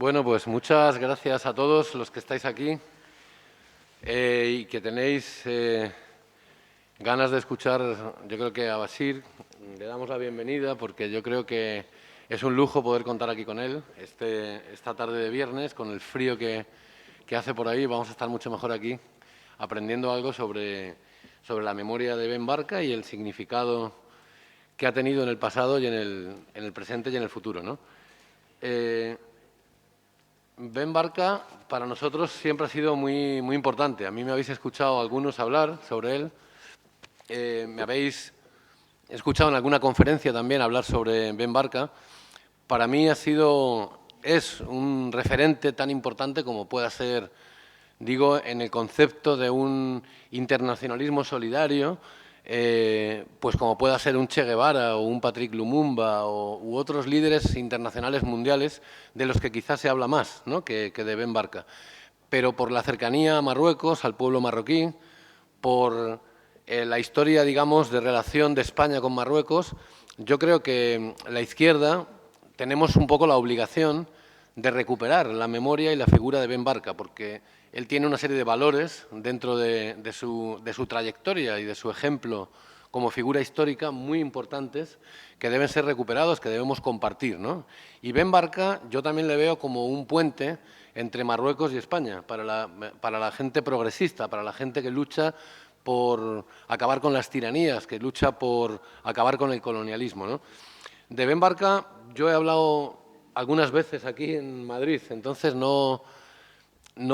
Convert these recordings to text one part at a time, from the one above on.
Bueno, pues muchas gracias a todos los que estáis aquí y que tenéis ganas de escuchar. Yo creo que a Bashir le damos la bienvenida porque yo creo que es un lujo poder contar aquí con él esta tarde de viernes, con el frío que hace por ahí. Vamos a estar mucho mejor aquí aprendiendo algo sobre la memoria de Ben Barka y el significado que ha tenido en el pasado y en el presente y en el futuro, ¿no? Ben Barka para nosotros siempre ha sido muy importante. A mí me habéis escuchado algunos hablar sobre él. Me habéis escuchado en alguna conferencia también hablar sobre Ben Barka. Para mí es un referente tan importante como pueda ser, digo, en el concepto de un internacionalismo solidario, pues como pueda ser un Che Guevara o un Patrick Lumumba u otros líderes internacionales mundiales de los que quizás se habla más, ¿no?, que de Ben Barka. Pero por la cercanía a Marruecos, al pueblo marroquí, por la historia, digamos, de relación de España con Marruecos, yo creo que la izquierda tenemos un poco la obligación de recuperar la memoria y la figura de Ben Barka, porque él tiene una serie de valores dentro de su trayectoria y de su ejemplo como figura histórica muy importantes que deben ser recuperados, que debemos compartir, ¿no? Y Ben Barka yo también le veo como un puente entre Marruecos y España, para la gente progresista, para la gente que lucha por acabar con las tiranías, que lucha por acabar con el colonialismo, ¿no? De Ben Barka yo he hablado algunas veces aquí en Madrid, entonces no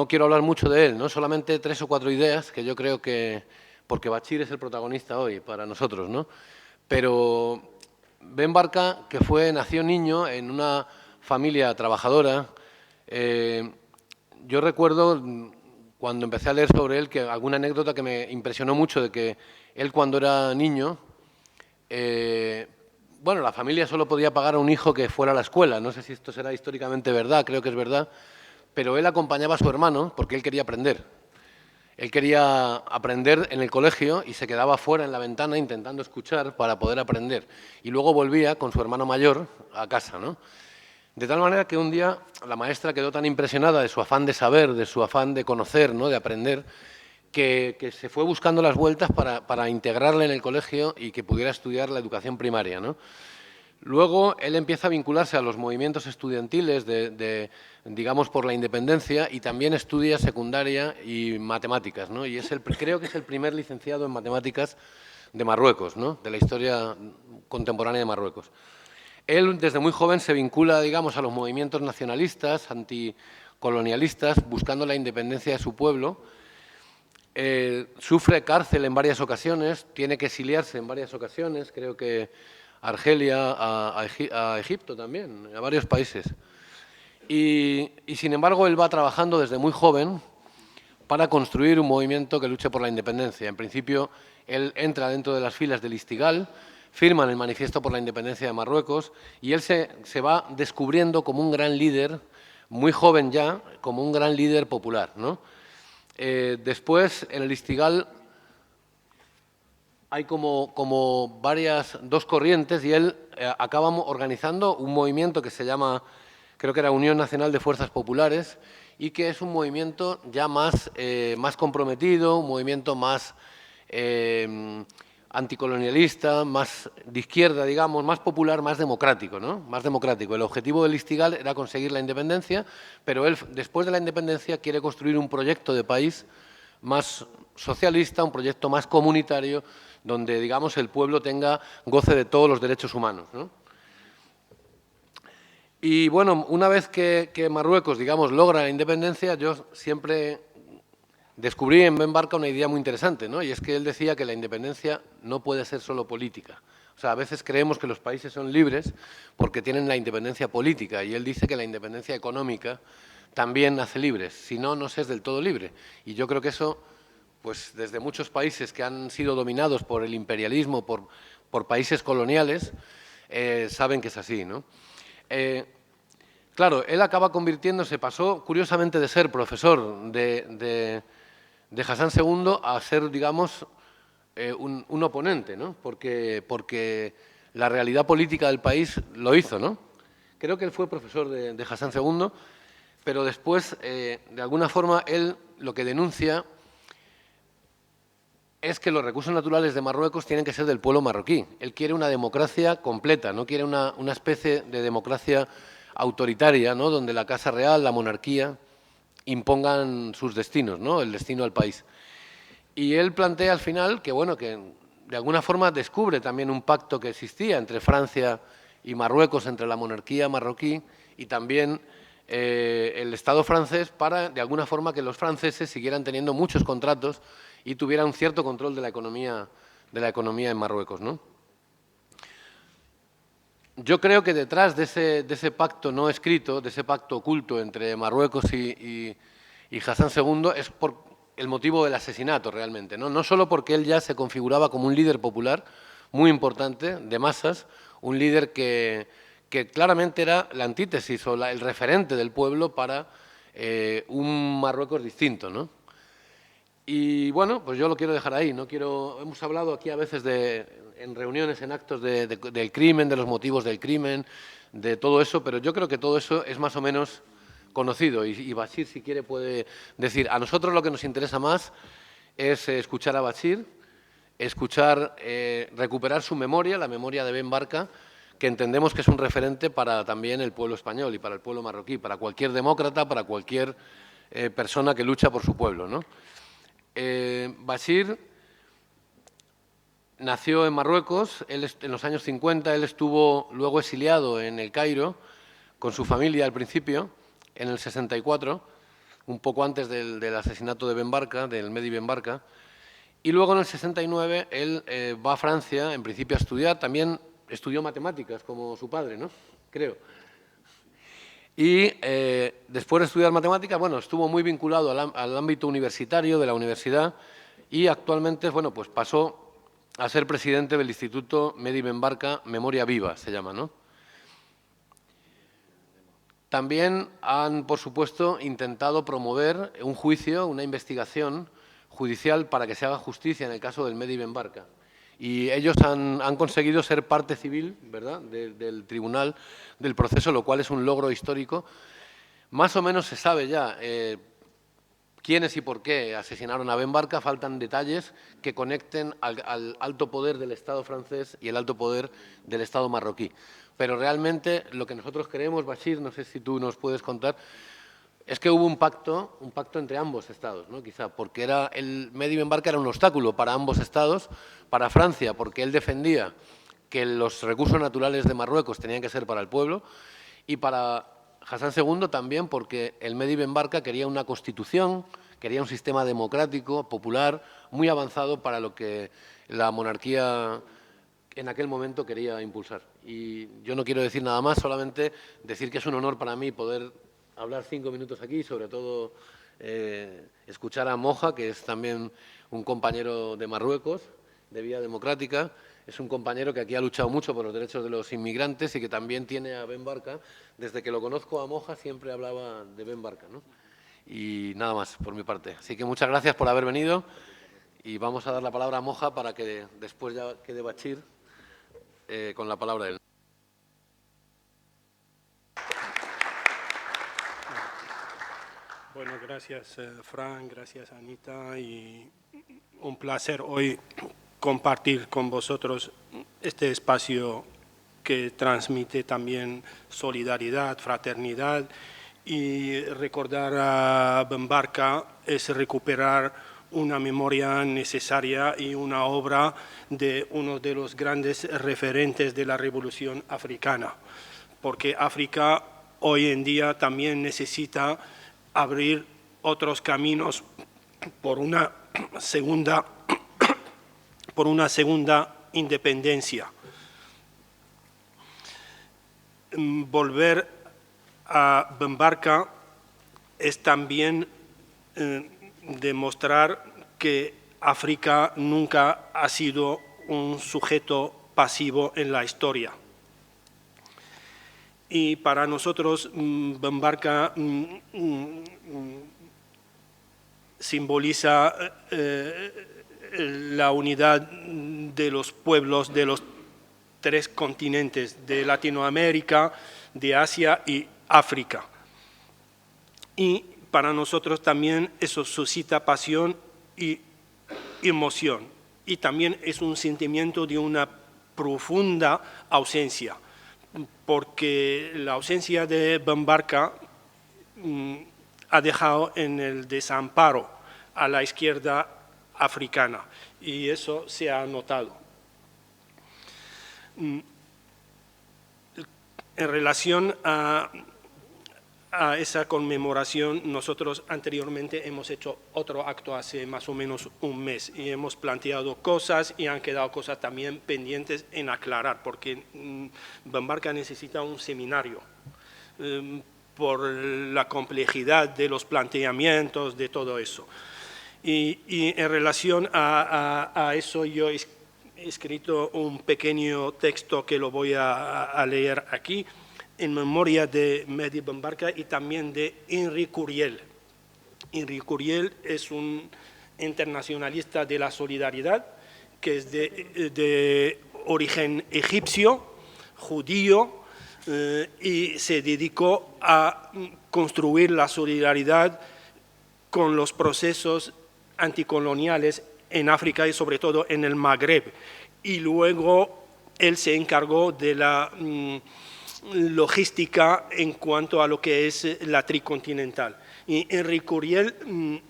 quiero hablar mucho de él, ¿no? Solamente 3 o 4 ideas que yo creo que, porque Bashir es el protagonista hoy para nosotros, ¿no? Pero Ben Barka, que nació niño en una familia trabajadora, yo recuerdo cuando empecé a leer sobre él que alguna anécdota que me impresionó mucho de que él cuando era niño, bueno, la familia solo podía pagar a un hijo que fuera a la escuela. No sé si esto será históricamente verdad, creo que es verdad, pero él acompañaba a su hermano porque él quería aprender. Él quería aprender en el colegio y se quedaba fuera en la ventana intentando escuchar para poder aprender. Y luego volvía con su hermano mayor a casa, ¿no? De tal manera que un día la maestra quedó tan impresionada de su afán de saber, de su afán de conocer, ¿no?, de aprender, que se fue buscando las vueltas para integrarle en el colegio y que pudiera estudiar la educación primaria, ¿no? Luego él empieza a vincularse a los movimientos estudiantiles digamos, por la independencia, y también estudia secundaria y matemáticas, ¿no? Y creo que es el primer licenciado en matemáticas de Marruecos, ¿no?, de la historia contemporánea de Marruecos. Él desde muy joven se vincula, digamos, a los movimientos nacionalistas, anticolonialistas, buscando la independencia de su pueblo. Sufre cárcel en varias ocasiones, tiene que exiliarse en varias ocasiones, creo que a Argelia, a Egipto también, a varios países. Y sin embargo, él va trabajando desde muy joven para construir un movimiento que luche por la independencia. En principio, él entra dentro de las filas del Istigal, firman el Manifiesto por la Independencia de Marruecos y él se va descubriendo como un gran líder, muy joven ya, como un gran líder popular, ¿no? Después, en el Istigal hay como dos corrientes y él acaba organizando un movimiento que se llama, creo que era Unión Nacional de Fuerzas Populares, y que es un movimiento ya más comprometido, un movimiento más anticolonialista, más de izquierda, digamos, más popular, más democrático, ¿no? Más democrático. El objetivo del Istigal era conseguir la independencia, pero él, después de la independencia, quiere construir un proyecto de país más socialista, un proyecto más comunitario, donde, digamos, el pueblo goce de todos los derechos humanos, ¿no? Y, bueno, una vez que Marruecos, digamos, logra la independencia, yo siempre descubrí en Ben Barka una idea muy interesante, ¿no? Y es que él decía que la independencia no puede ser solo política. O sea, a veces creemos que los países son libres porque tienen la independencia política, y él dice que la independencia económica también hace libres, si no, no se es del todo libre. Y yo creo que eso, pues desde muchos países que han sido dominados por el imperialismo, por países coloniales, saben que es así, ¿no? Claro, él acaba convirtiéndose, pasó curiosamente de ser profesor de Hassan II a ser, digamos, un oponente, ¿no? Porque la realidad política del país lo hizo, ¿no? Creo que él fue profesor de Hassan II pero después, de alguna forma, él lo que denuncia es que los recursos naturales de Marruecos tienen que ser del pueblo marroquí. Él quiere una democracia completa, no quiere una especie de democracia autoritaria, ¿no?, donde la Casa Real, la monarquía, impongan sus destinos, ¿no?, el destino al país. Y él plantea al final que, bueno, que de alguna forma descubre también un pacto que existía entre Francia y Marruecos, entre la monarquía marroquí y también el Estado francés, para de alguna forma que los franceses siguieran teniendo muchos contratos y tuvieran un cierto control de la economía en Marruecos, ¿no? Yo creo que detrás de ese pacto no escrito, de ese pacto oculto entre Marruecos y Hassan II, es por el motivo del asesinato realmente, ¿no? No solo porque él ya se configuraba como un líder popular muy importante, de masas, un líder que claramente era la antítesis o el referente del pueblo para un Marruecos distinto, ¿no? Y bueno, pues yo lo quiero dejar ahí. No quiero. Hemos hablado aquí a veces en reuniones, en actos del crimen, de los motivos del crimen, de todo eso, pero yo creo que todo eso es más o menos conocido. Y Bachir, si quiere, puede decir. A nosotros lo que nos interesa más es escuchar a Bachir, recuperar su memoria, la memoria de Ben Barka, que entendemos que es un referente para también el pueblo español y para el pueblo marroquí, para cualquier demócrata, para cualquier persona que lucha por su pueblo, ¿no? Bachir nació en Marruecos, en los años 50, él estuvo luego exiliado en El Cairo con su familia al principio, en el 64, un poco antes del asesinato de Ben Barka, del Mehdi Ben Barka, y luego en el 69 él va a Francia, en principio a estudiar, también estudió matemáticas como su padre, ¿no? Creo. Y después de estudiar matemáticas, bueno, estuvo muy vinculado al ámbito universitario de la universidad y actualmente, bueno, pues pasó a ser presidente del Instituto Mehdi Ben Barka Memoria Viva, se llama, ¿no? También han, por supuesto, intentado promover un juicio, una investigación judicial para que se haga justicia en el caso del Mehdi Ben Barka. Y ellos han conseguido ser parte civil, ¿verdad?, del tribunal, del proceso, lo cual es un logro histórico. Más o menos se sabe ya quiénes y por qué asesinaron a Ben Barka. Faltan detalles que conecten al alto poder del Estado francés y el alto poder del Estado marroquí. Pero realmente lo que nosotros creemos, Bachir, no sé si tú nos puedes contar, es que hubo un pacto entre ambos estados, ¿no? Quizá, porque el Mehdi Ben Barka era un obstáculo para ambos estados, para Francia, porque él defendía que los recursos naturales de Marruecos tenían que ser para el pueblo, y para Hassan II también, porque el Mehdi Ben Barka quería una constitución, quería un sistema democrático, popular, muy avanzado para lo que la monarquía en aquel momento quería impulsar. Y yo no quiero decir nada más, solamente decir que es un honor para mí poder hablar 5 minutos aquí, sobre todo escuchar a Moja, que es también un compañero de Marruecos, de Vía Democrática. Es un compañero que aquí ha luchado mucho por los derechos de los inmigrantes y que también tiene a Ben Barka. Desde que lo conozco a Moja siempre hablaba de Ben Barka, ¿no? Y nada más por mi parte. Así que muchas gracias por haber venido y vamos a dar la palabra a Moja para que después ya quede Bachir con la palabra de él. Bueno, gracias Fran, gracias Anita, y un placer hoy compartir con vosotros este espacio que transmite también solidaridad, fraternidad, y recordar a Ben Barka es recuperar una memoria necesaria y una obra de uno de los grandes referentes de la revolución africana, porque África hoy en día también necesita abrir otros caminos por una segunda independencia. Volver a Ben Barka es también demostrar que África nunca ha sido un sujeto pasivo en la historia. Y para nosotros Ben Barka simboliza la unidad de los pueblos de los 3 continentes, de Latinoamérica, de Asia y África. y para nosotros también eso suscita pasión y emoción, y también es un sentimiento de una profunda ausencia, porque la ausencia de Bambarka ha dejado en el desamparo a la izquierda africana, y eso se ha notado. En relación a esa conmemoración, nosotros anteriormente hemos hecho otro acto hace más o menos un mes y hemos planteado cosas y han quedado cosas también pendientes en aclarar, porque Bambarka necesita un seminario por la complejidad de los planteamientos, de todo eso. Y en relación a eso yo he escrito un pequeño texto que lo voy a leer aquí, en memoria de Mehdi Bambarka y también de Henri Curiel. Henri Curiel es un internacionalista de la solidaridad que es de origen egipcio, judío, y se dedicó a construir la solidaridad con los procesos anticoloniales en África y sobre todo en el Magreb. Y luego él se encargó de la logística en cuanto a lo que es la tricontinental. Y Henri Curiel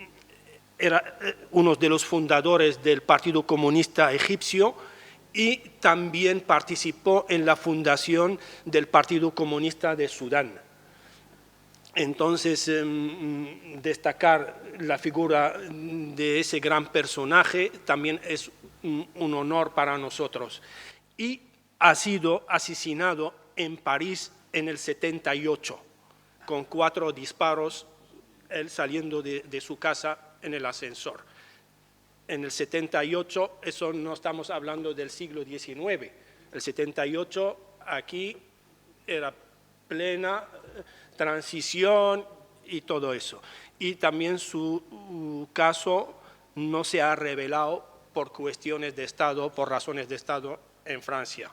era uno de los fundadores del Partido Comunista Egipcio y también participó en la fundación del Partido Comunista de Sudán. Entonces, destacar la figura de ese gran personaje también es un honor para nosotros. Y ha sido asesinado en París en el 78, con 4 disparos, él saliendo de su casa en el ascensor. En el 78, eso no estamos hablando del siglo XIX, el 78 aquí era plena transición y todo eso. Y también su caso no se ha revelado por cuestiones de Estado, por razones de Estado en Francia.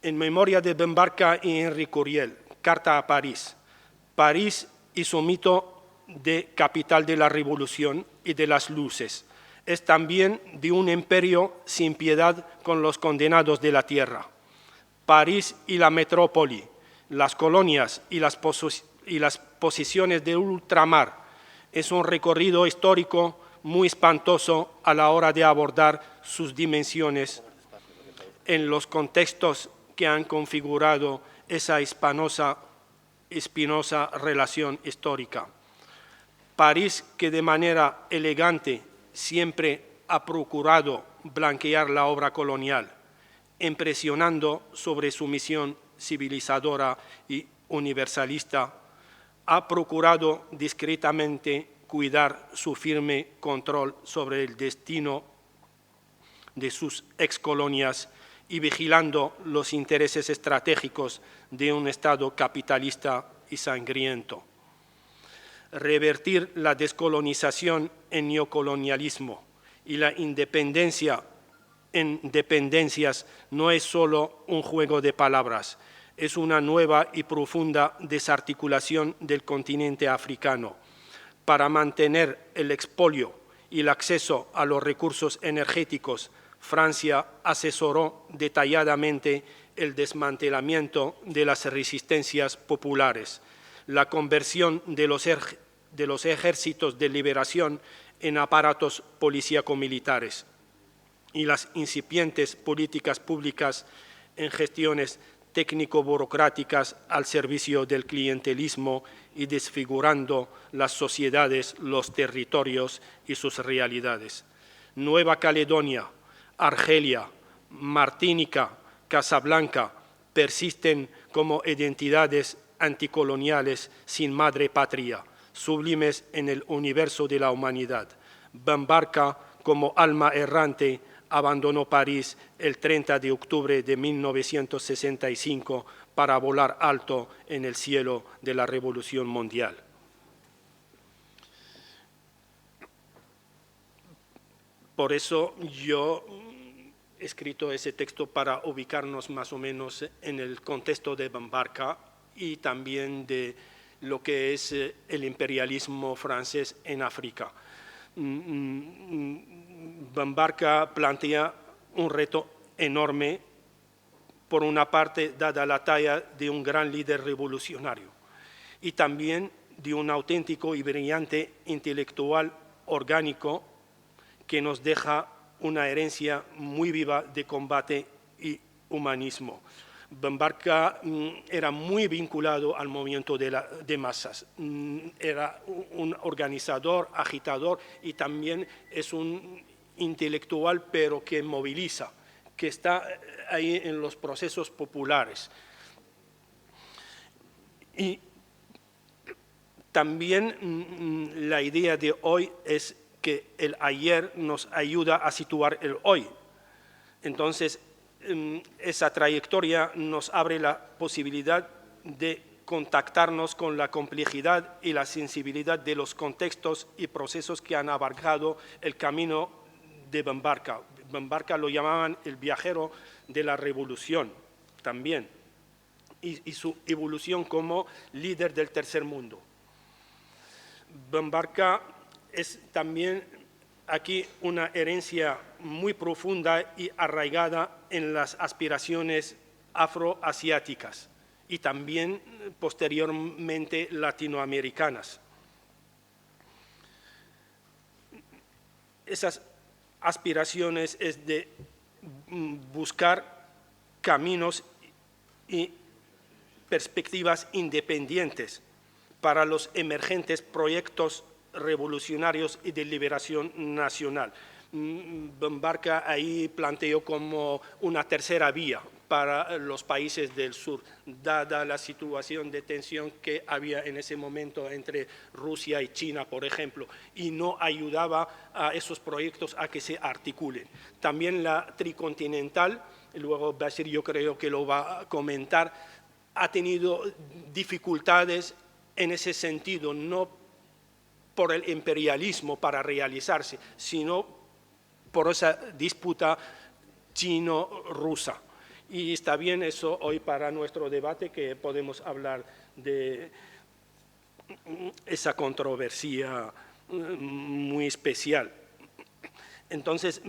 En memoria de Bambarka y Henri Curiel, carta a París. París y su mito de capital de la revolución y de las luces. Es también de un imperio sin piedad con los condenados de la tierra. París y la metrópoli, las colonias y las posiciones de ultramar. Es un recorrido histórico muy espantoso a la hora de abordar sus dimensiones en los contextos que han configurado esa espinosa relación histórica. París, que de manera elegante siempre ha procurado blanquear la obra colonial, impresionando sobre su misión civilizadora y universalista, ha procurado discretamente cuidar su firme control sobre el destino de sus excolonias y vigilando los intereses estratégicos de un Estado capitalista y sangriento. Revertir la descolonización en neocolonialismo y la independencia en dependencias no es solo un juego de palabras, es una nueva y profunda desarticulación del continente africano para mantener el expolio y el acceso a los recursos energéticos. Francia asesoró detalladamente el desmantelamiento de las resistencias populares, la conversión de los ejércitos de liberación en aparatos policíaco-militares y las incipientes políticas públicas en gestiones técnico-burocráticas al servicio del clientelismo y desfigurando las sociedades, los territorios y sus realidades. Nueva Caledonia, Argelia, Martinica, Casablanca persisten como identidades anticoloniales sin madre patria, sublimes en el universo de la humanidad. Bambarka, como alma errante, abandonó París el 30 de octubre de 1965 para volar alto en el cielo de la Revolución Mundial. Por eso yo he escrito ese texto para ubicarnos más o menos en el contexto de Bambarka y también de lo que es el imperialismo francés en África. Bambarka plantea un reto enorme, por una parte, dada la talla de un gran líder revolucionario, y también de un auténtico y brillante intelectual orgánico que nos deja una herencia muy viva de combate y humanismo. Bambarka era muy vinculado al movimiento de masas, era un organizador, agitador, y también es un intelectual, pero que moviliza, que está ahí en los procesos populares. Y también la idea de hoy es que el ayer nos ayuda a situar el hoy. Entonces, esa trayectoria nos abre la posibilidad de contactarnos con la complejidad y la sensibilidad de los contextos y procesos que han abarcado el camino de Bambarka. Bambarka lo llamaban el viajero de la revolución también, y su evolución como líder del tercer mundo. Bambarka es también aquí una herencia muy profunda y arraigada en las aspiraciones afroasiáticas y también posteriormente latinoamericanas. Esas aspiraciones es de buscar caminos y perspectivas independientes para los emergentes proyectos revolucionarios y de liberación nacional. Bambarka ahí planteó como una tercera vía para los países del sur, dada la situación de tensión que había en ese momento entre Rusia y China, por ejemplo, y no ayudaba a esos proyectos a que se articulen. También la tricontinental, luego Bashir yo creo que lo va a comentar, ha tenido dificultades en ese sentido, no por el imperialismo para realizarse, sino por esa disputa chino-rusa. Y está bien eso hoy para nuestro debate, que podemos hablar de esa controversia muy especial. Entonces,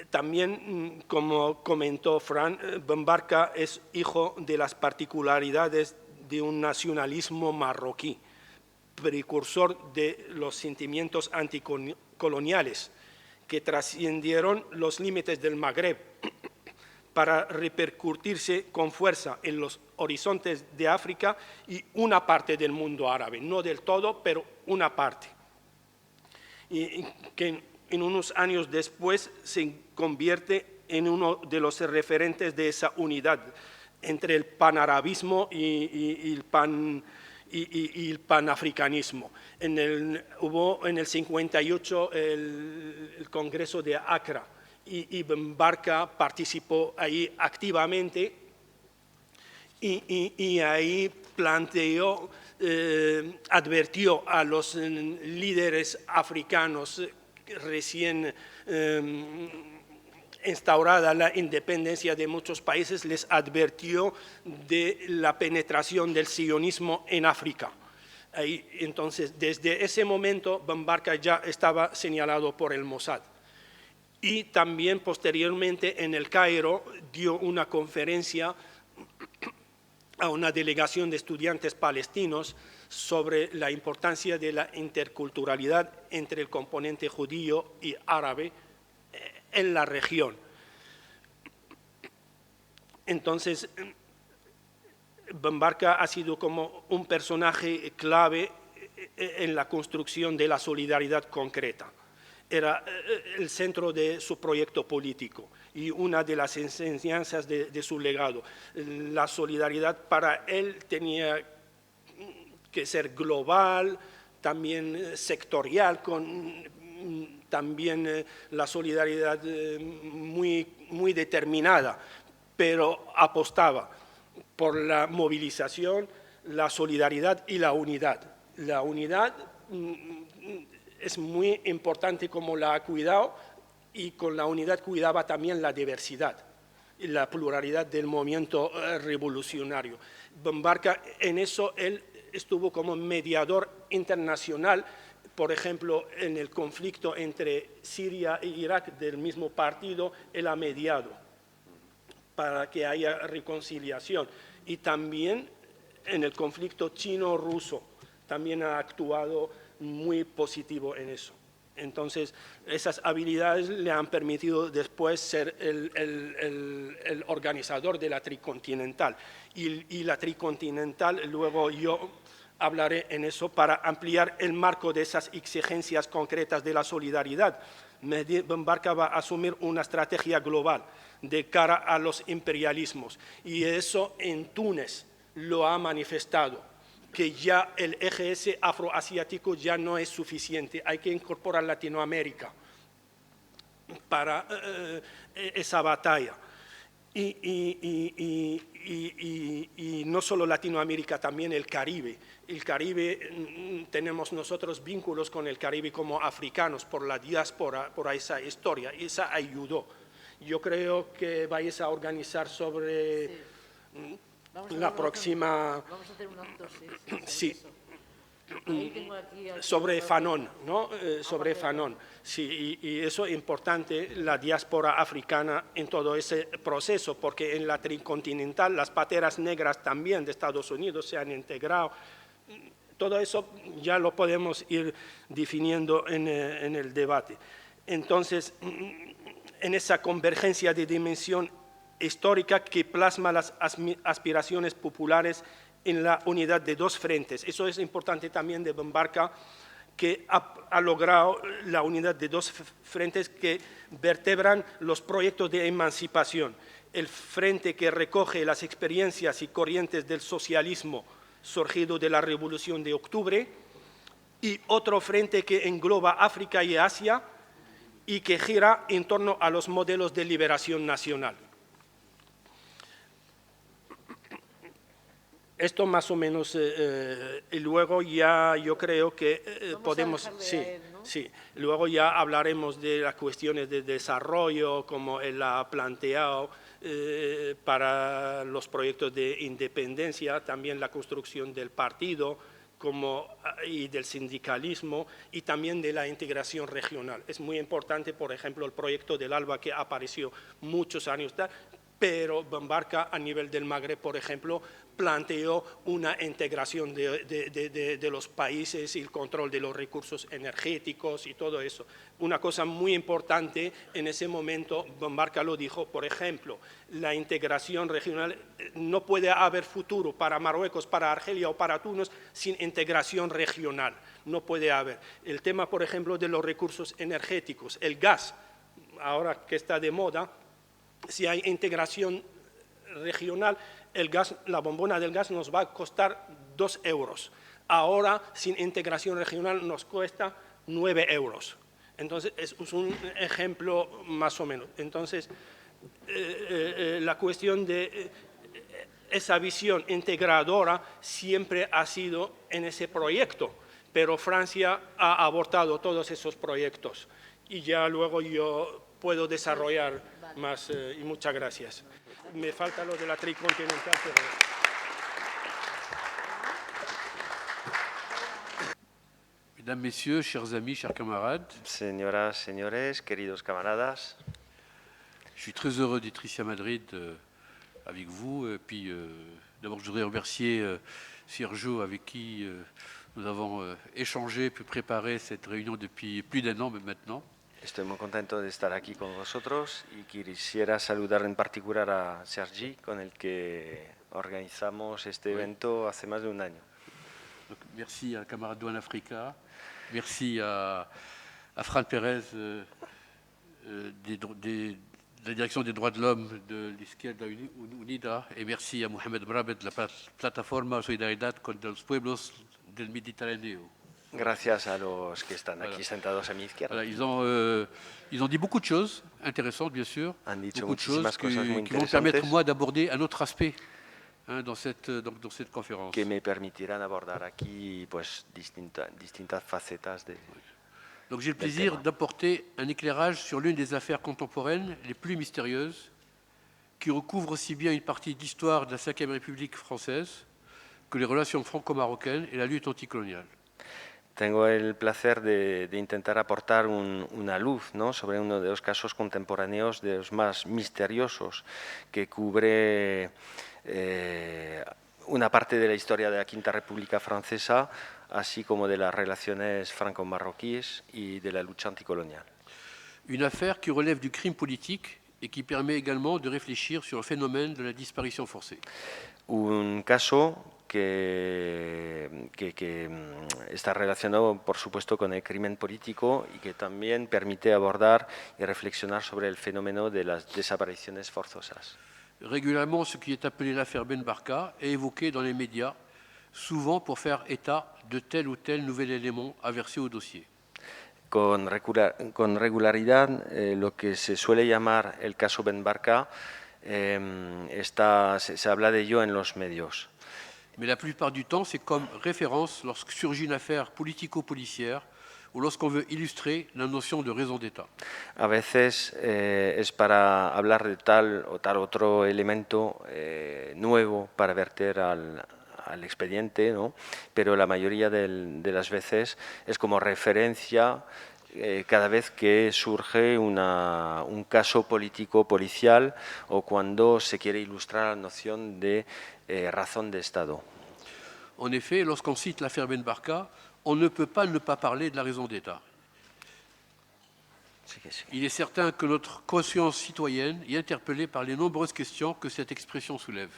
también, como comentó Fran, Bambarka es hijo de las particularidades de un nacionalismo marroquí, precursor de los sentimientos anticoloniales que trascendieron los límites del Magreb para repercutirse con fuerza en los horizontes de África y una parte del mundo árabe, no del todo, pero una parte. Y que en unos años después se convierte en uno de los referentes de esa unidad entre el panarabismo y el panafricanismo. Hubo en el 58 el Congreso de Accra, y Bambarka participó ahí activamente y ahí planteó, advirtió a los líderes africanos recién instaurada la independencia de muchos países, les advirtió de la penetración del sionismo en África. Ahí, entonces, desde ese momento, Bambarka ya estaba señalado por el Mossad. Y también posteriormente en el Cairo dio una conferencia a una delegación de estudiantes palestinos sobre la importancia de la interculturalidad entre el componente judío y árabe en la región. Entonces, Bambarka ha sido como un personaje clave en la construcción de la solidaridad concreta. Era el centro de su proyecto político y una de las enseñanzas de su legado. La solidaridad para él tenía que ser global, también sectorial, con también la solidaridad muy determinada, pero apostaba por la movilización, la solidaridad y la unidad. La unidad es muy importante como la ha cuidado, y con la unidad cuidaba también la diversidad y la pluralidad del movimiento revolucionario. Bambarka, en eso él estuvo como mediador internacional, por ejemplo, en el conflicto entre Siria e Irak del mismo partido, él ha mediado para que haya reconciliación. Y también en el conflicto chino-ruso, también ha actuado muy positivo en eso. Entonces, esas habilidades le han permitido después ser el organizador de la Tricontinental. Y la Tricontinental, luego yo hablaré en eso para ampliar el marco de esas exigencias concretas de la solidaridad. Mehdi Ben Barka va a asumir una estrategia global de cara a los imperialismos y eso en Túnez lo ha manifestado, que ya el eje afroasiático ya no es suficiente, hay que incorporar Latinoamérica para esa batalla. Y no solo Latinoamérica, también el Caribe. El Caribe, tenemos nosotros vínculos con el Caribe como africanos por la diáspora, por esa historia, y esa ayudó. Yo creo que vais a organizar sobre la próxima... Vamos a hacer un acto, sí. Ahí tengo aquí Sobre Fanon, ¿no? Sobre Fanon. Sí, y eso es importante, la diáspora africana en todo ese proceso, porque en la Tricontinental las pateras negras también de Estados Unidos se han integrado. Todo eso ya lo podemos ir definiendo en el debate. Entonces, en esa convergencia de dimensión histórica que plasma las aspiraciones populares en la unidad de dos frentes. Eso es importante también de Ben Barka, que ha logrado la unidad de dos frentes que vertebran los proyectos de emancipación. El frente que recoge las experiencias y corrientes del socialismo surgido de la Revolución de Octubre y otro frente que engloba África y Asia y que gira en torno a los modelos de liberación nacional. Esto más o menos, y luego ya yo creo que podemos, sí, luego ya hablaremos de las cuestiones de desarrollo, como él ha planteado para los proyectos de independencia, también la construcción del partido y del sindicalismo y también de la integración regional. Es muy importante, por ejemplo, el proyecto del ALBA que apareció muchos años tarde, pero Ben Barka a nivel del Magreb, por ejemplo, planteó una integración de los países y el control de los recursos energéticos y todo eso. Una cosa muy importante en ese momento, Ben Barka lo dijo, por ejemplo, la integración regional, no puede haber futuro para Marruecos, para Argelia o para Túnez sin integración regional, no puede haber. El tema, por ejemplo, de los recursos energéticos, el gas, ahora que está de moda, si hay integración regional, el gas, la bombona del gas nos va a costar 2 euros. Ahora, sin integración regional, nos cuesta 9 euros. Entonces, es un ejemplo más o menos. Entonces, la cuestión de esa visión integradora siempre ha sido en ese proyecto, pero Francia ha abortado todos esos proyectos. Y ya luego yo puedo desarrollar más, y muchas gracias. Me falta lo de la Tricontinental, pero... Mesdames, Messieurs, chers amis, chers camarades. Señoras, señores, queridos camaradas. Je suis très heureux d'être ici à Madrid avec vous. Et puis, d'abord, je voudrais remercier Sergio, avec qui nous avons échangé, puis préparé cette réunion depuis plus d'1 an maintenant. Estoy muy contento de estar aquí con vosotros y quisiera saludar en particular a Sergi, con el que organizamos este evento hace más de 1 año. Donc, merci à camarade Douane Africa, merci à Fran Pérez de la direction des droits de l'homme de l'Izquierda Unida et merci à Mohamed Brabet de la plataforma Solidaridad con los Pueblos del Mediterráneo. Gracias a los que están aquí sentados a mi izquierda. Voilà, ils ont dit beaucoup de choses intéressantes, bien sûr, Han dicho beaucoup de choses muchísimas cosas muy qui vont me permettre, interesantes moi, d'aborder un autre aspect dans cette conférence. que me permitirán abordar aquí pues, distintas facetas de... Donc j'ai le plaisir d'apporter un éclairage sur l'une des affaires contemporaines les plus mystérieuses, qui recouvre aussi bien une partie d'histoire de la Ve République française que les relations franco-marocaines et la lutte anticoloniale. Tengo el placer de intentar aportar una luz, ¿no?, sobre uno de los casos contemporáneos de los más misteriosos que cubre una parte de la historia de la Quinta República Francesa, así como de las relaciones franco-marroquíes y de la lucha anticolonial. Une affaire qui relève du crime politique et qui permet également de réfléchir sur le phénomène de la disparition forcée. Un caso que está relacionado, por supuesto, con el crimen político y que también permite abordar y reflexionar sobre el fenómeno de las desapariciones forzosas. Régulièrement, ce qui est appelé l'affaire Ben Barka est évoqué dans les médias, souvent pour faire état de tel ou tel nouvel élément à verser au dossier. Con regularidad, lo que se suele llamar el caso Ben Barka, se habla de ello en los medios. Mais la plupart du temps, c'est comme référence lorsque surgit une affaire politico-policière ou lorsqu'on veut illustrer la notion de raison d'État. A veces es para hablar de tal o tal otro elemento nuevo para verter al expediente, ¿no? Pero la mayoría de las veces es como referencia cada vez que surge un caso político-policial o cuando se quiere ilustrar la noción de razón de Estado. En effet, lorsqu'on cite l'affaire Ben Barka, on ne peut pas ne pas parler de la raison d'État. Sí que sí. Il est certain que notre conscience citoyenne est interpellée par les nombreuses questions que cette expression soulève.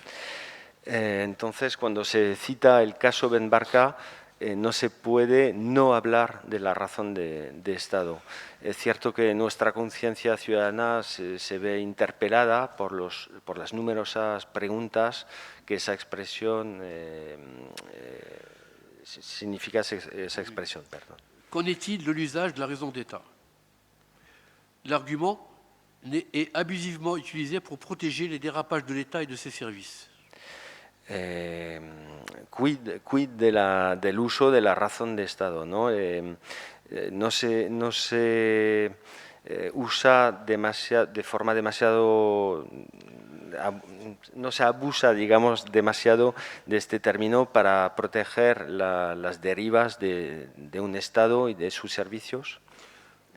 Entonces, cuando se cita el caso Ben Barka, no se puede no hablar de la razón de Estado. Es cierto que nuestra conciencia ciudadana se ve interpelada por las numerosas preguntas que esa expresión significa esa expresión. Perdón. Qu'en est-il de l'usage de la raison d'État? L'argument est abusivement utilisé pour protéger les dérapages de l'État et de ses services. Quid del uso de la razón de Estado, ¿no? No se usa de forma demasiado, no se abusa, digamos, demasiado de este término para proteger las derivas de un Estado y de sus servicios.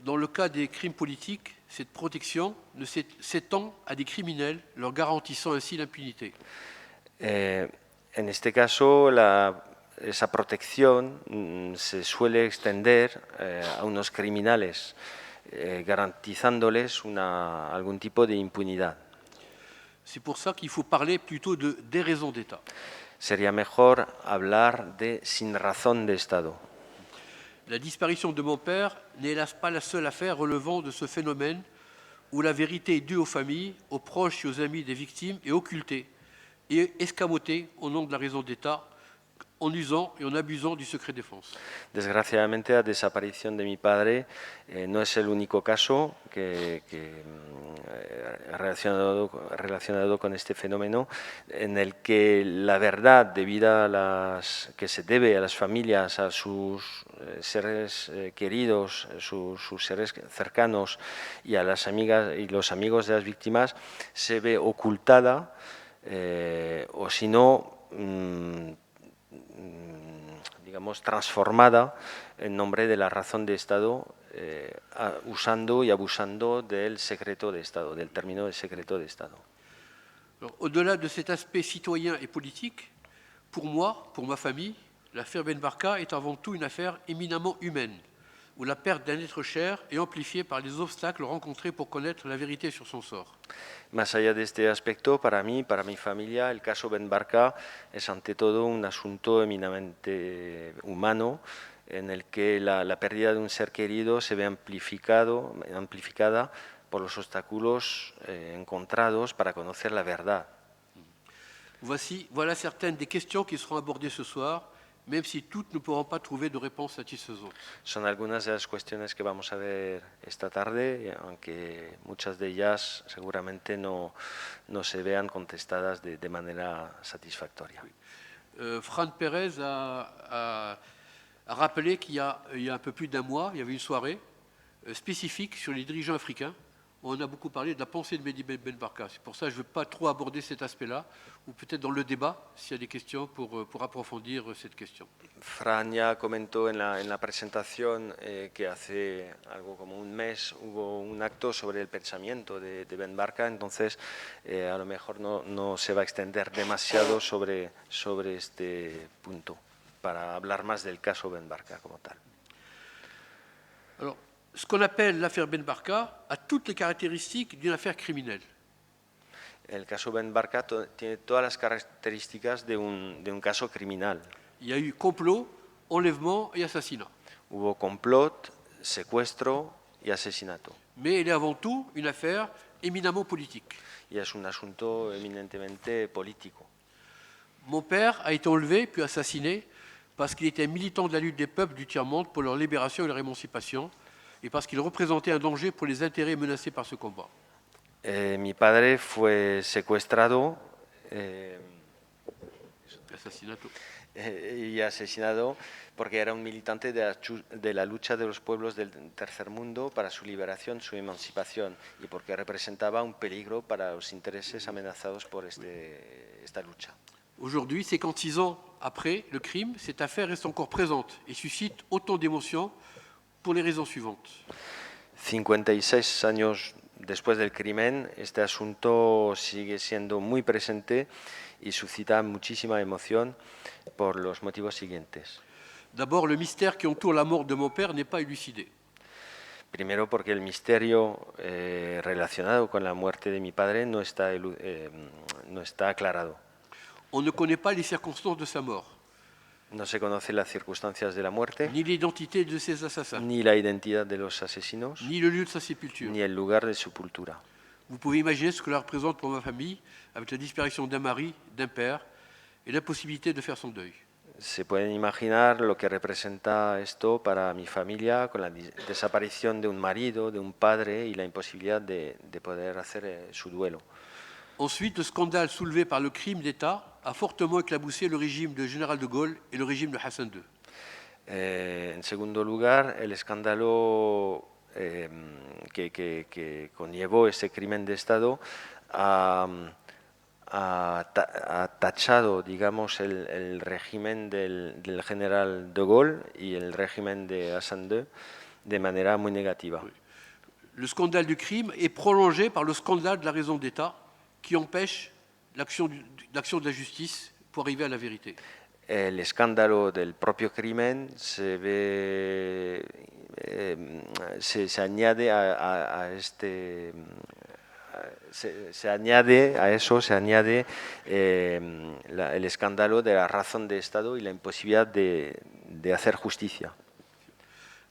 Dans le cas des crimes politiques, cette protection ne s'étend à des criminels, leur garantissant ainsi l'impunité. En este caso, esa protección se suele extender a unos criminales, garantizándoles algún tipo de impunidad. C'est pour ça qu'il faut parler plutôt de déraison d'État. Sería mejor hablar de sin razón de Estado. La disparition de mon père n'est hélas pas la seule affaire relevant de ce phénomène où la vérité est due aux familles, aux proches et aux amis des victimes et occultée et escamotée au nom de la raison d'État en usant et en abusant du secret défense. Desgraciadamente, la desaparición de mi padre no es el único caso relacionado con este fenómeno en el que la verdad debida que se debe a las familias, a sus seres queridos, sus seres cercanos y a las amigas y los amigos de las víctimas se ve ocultada o si no digamos, transformada en nombre de la razón de Estado, usando y abusando del secreto de Estado, del término de secreto de Estado. Au-delà de cet aspect citoyen et politique, pour moi, pour ma famille, l'affaire Ben Barka est avant tout une affaire éminemment humaine, où la perte d'un être cher est amplifiée par les obstacles rencontrés pour connaître la vérité sur son sort. Más allá de este aspecto, para mí, para mi familia, el caso Ben Barka es ante todo un asunto eminentemente humano en el que la pérdida de un ser querido se ve amplificada por los obstáculos encontrados para conocer la verdad. Voilà certaines des questions qui seront abordées ce soir, même si toutes ne pourront pas trouver de réponse satisfaisante. Son algunas de las cuestiones que vamos a ver esta tarde, aunque muchas de ellas seguramente no se vean contestadas de manera satisfactoria. Fran Pérez a rappelé qu'il y a un peu plus d'un mois, il y avait une soirée spécifique sur les dirigeants africains on a beaucoup parlé de la pensée de Mehdi Ben Barka. C'est pour ça que je ne veux pas trop aborder cet aspect-là, ou peut-être dans le débat, s'il y a des questions pour approfondir cette question. Fran ya comentó en la presentación que hace algo como un mes hubo un acto sobre el pensamiento de Ben Barka, entonces a lo mejor no se va a extender demasiado sobre este punto, para hablar más del caso Ben Barka como tal. Alors, ce qu'on appelle l'affaire Ben Barka a toutes les caractéristiques d'une affaire criminelle. El caso Ben Barka tiene todas las características de un caso criminal. Il y a eu complot, enlèvement et assassinat. Hubo complot, secuestro y asesinato. Mais elle est avant tout une affaire éminemment politique. Y es un asunto eminentemente político. Mon père a été enlevé puis assassiné parce qu'il était militant de la lutte des peuples du tiers-monde pour leur libération et leur émancipation, et parce qu'il représentait un danger pour les intérêts menacés par ce combat. Mi padre fue secuestrado Assassinato. y asesinado porque era un militante de la lucha de los pueblos del tercer mundo para su liberación, su emancipación, y porque representaba un peligro para los intereses amenazados por esta lucha. Aujourd'hui, 56 ans après le crime, cette affaire reste encore présente et suscite autant d'émotions pour les raisons suivantes. 56 años después del crimen, este asunto sigue siendo muy presente y suscita muchísima emoción por los motivos siguientes. D'abord, le mystère qui entoure la mort de mon père n'est pas élucidé. Primero porque el misterio relacionado con la muerte de mi padre no está aclarado. On ne connaît pas les circonstances de sa mort, No se conocen las circunstancias de la muerte, ni l'identité de ses assassins, ni la identidad de los asesinos, ni le lieu de sa sépulture. ni el lugar de sepultura. Vous pouvez imaginer ce que cela représente pour ma famille, avec la disparition d'un mari, d'un père, et l'impossibilité de faire son deuil. Se pueden imaginar lo que representa esto para mi familia con la desaparición de un marido, de un padre y la imposibilidad de poder hacer su duelo. Ensuite, le scandale soulevé par le crime d'État a fortement éclaboussé le régime de général de Gaulle et le régime de Hassan II. En segundo lugar, el escándalo que conllevó ese crimen de Estado ha tachado, digamos, el régimen del general de Gaulle y el régimen de Hassan II de manera muy negativa. Le scandale du crime est prolongé par le scandale de la raison d'État qui empêche l'action de la justice pour arriver à la vérité. El escándalo del propio crimen se añade a este... Se añade el escándalo de la razón de Estado y la imposibilidad de hacer justicia.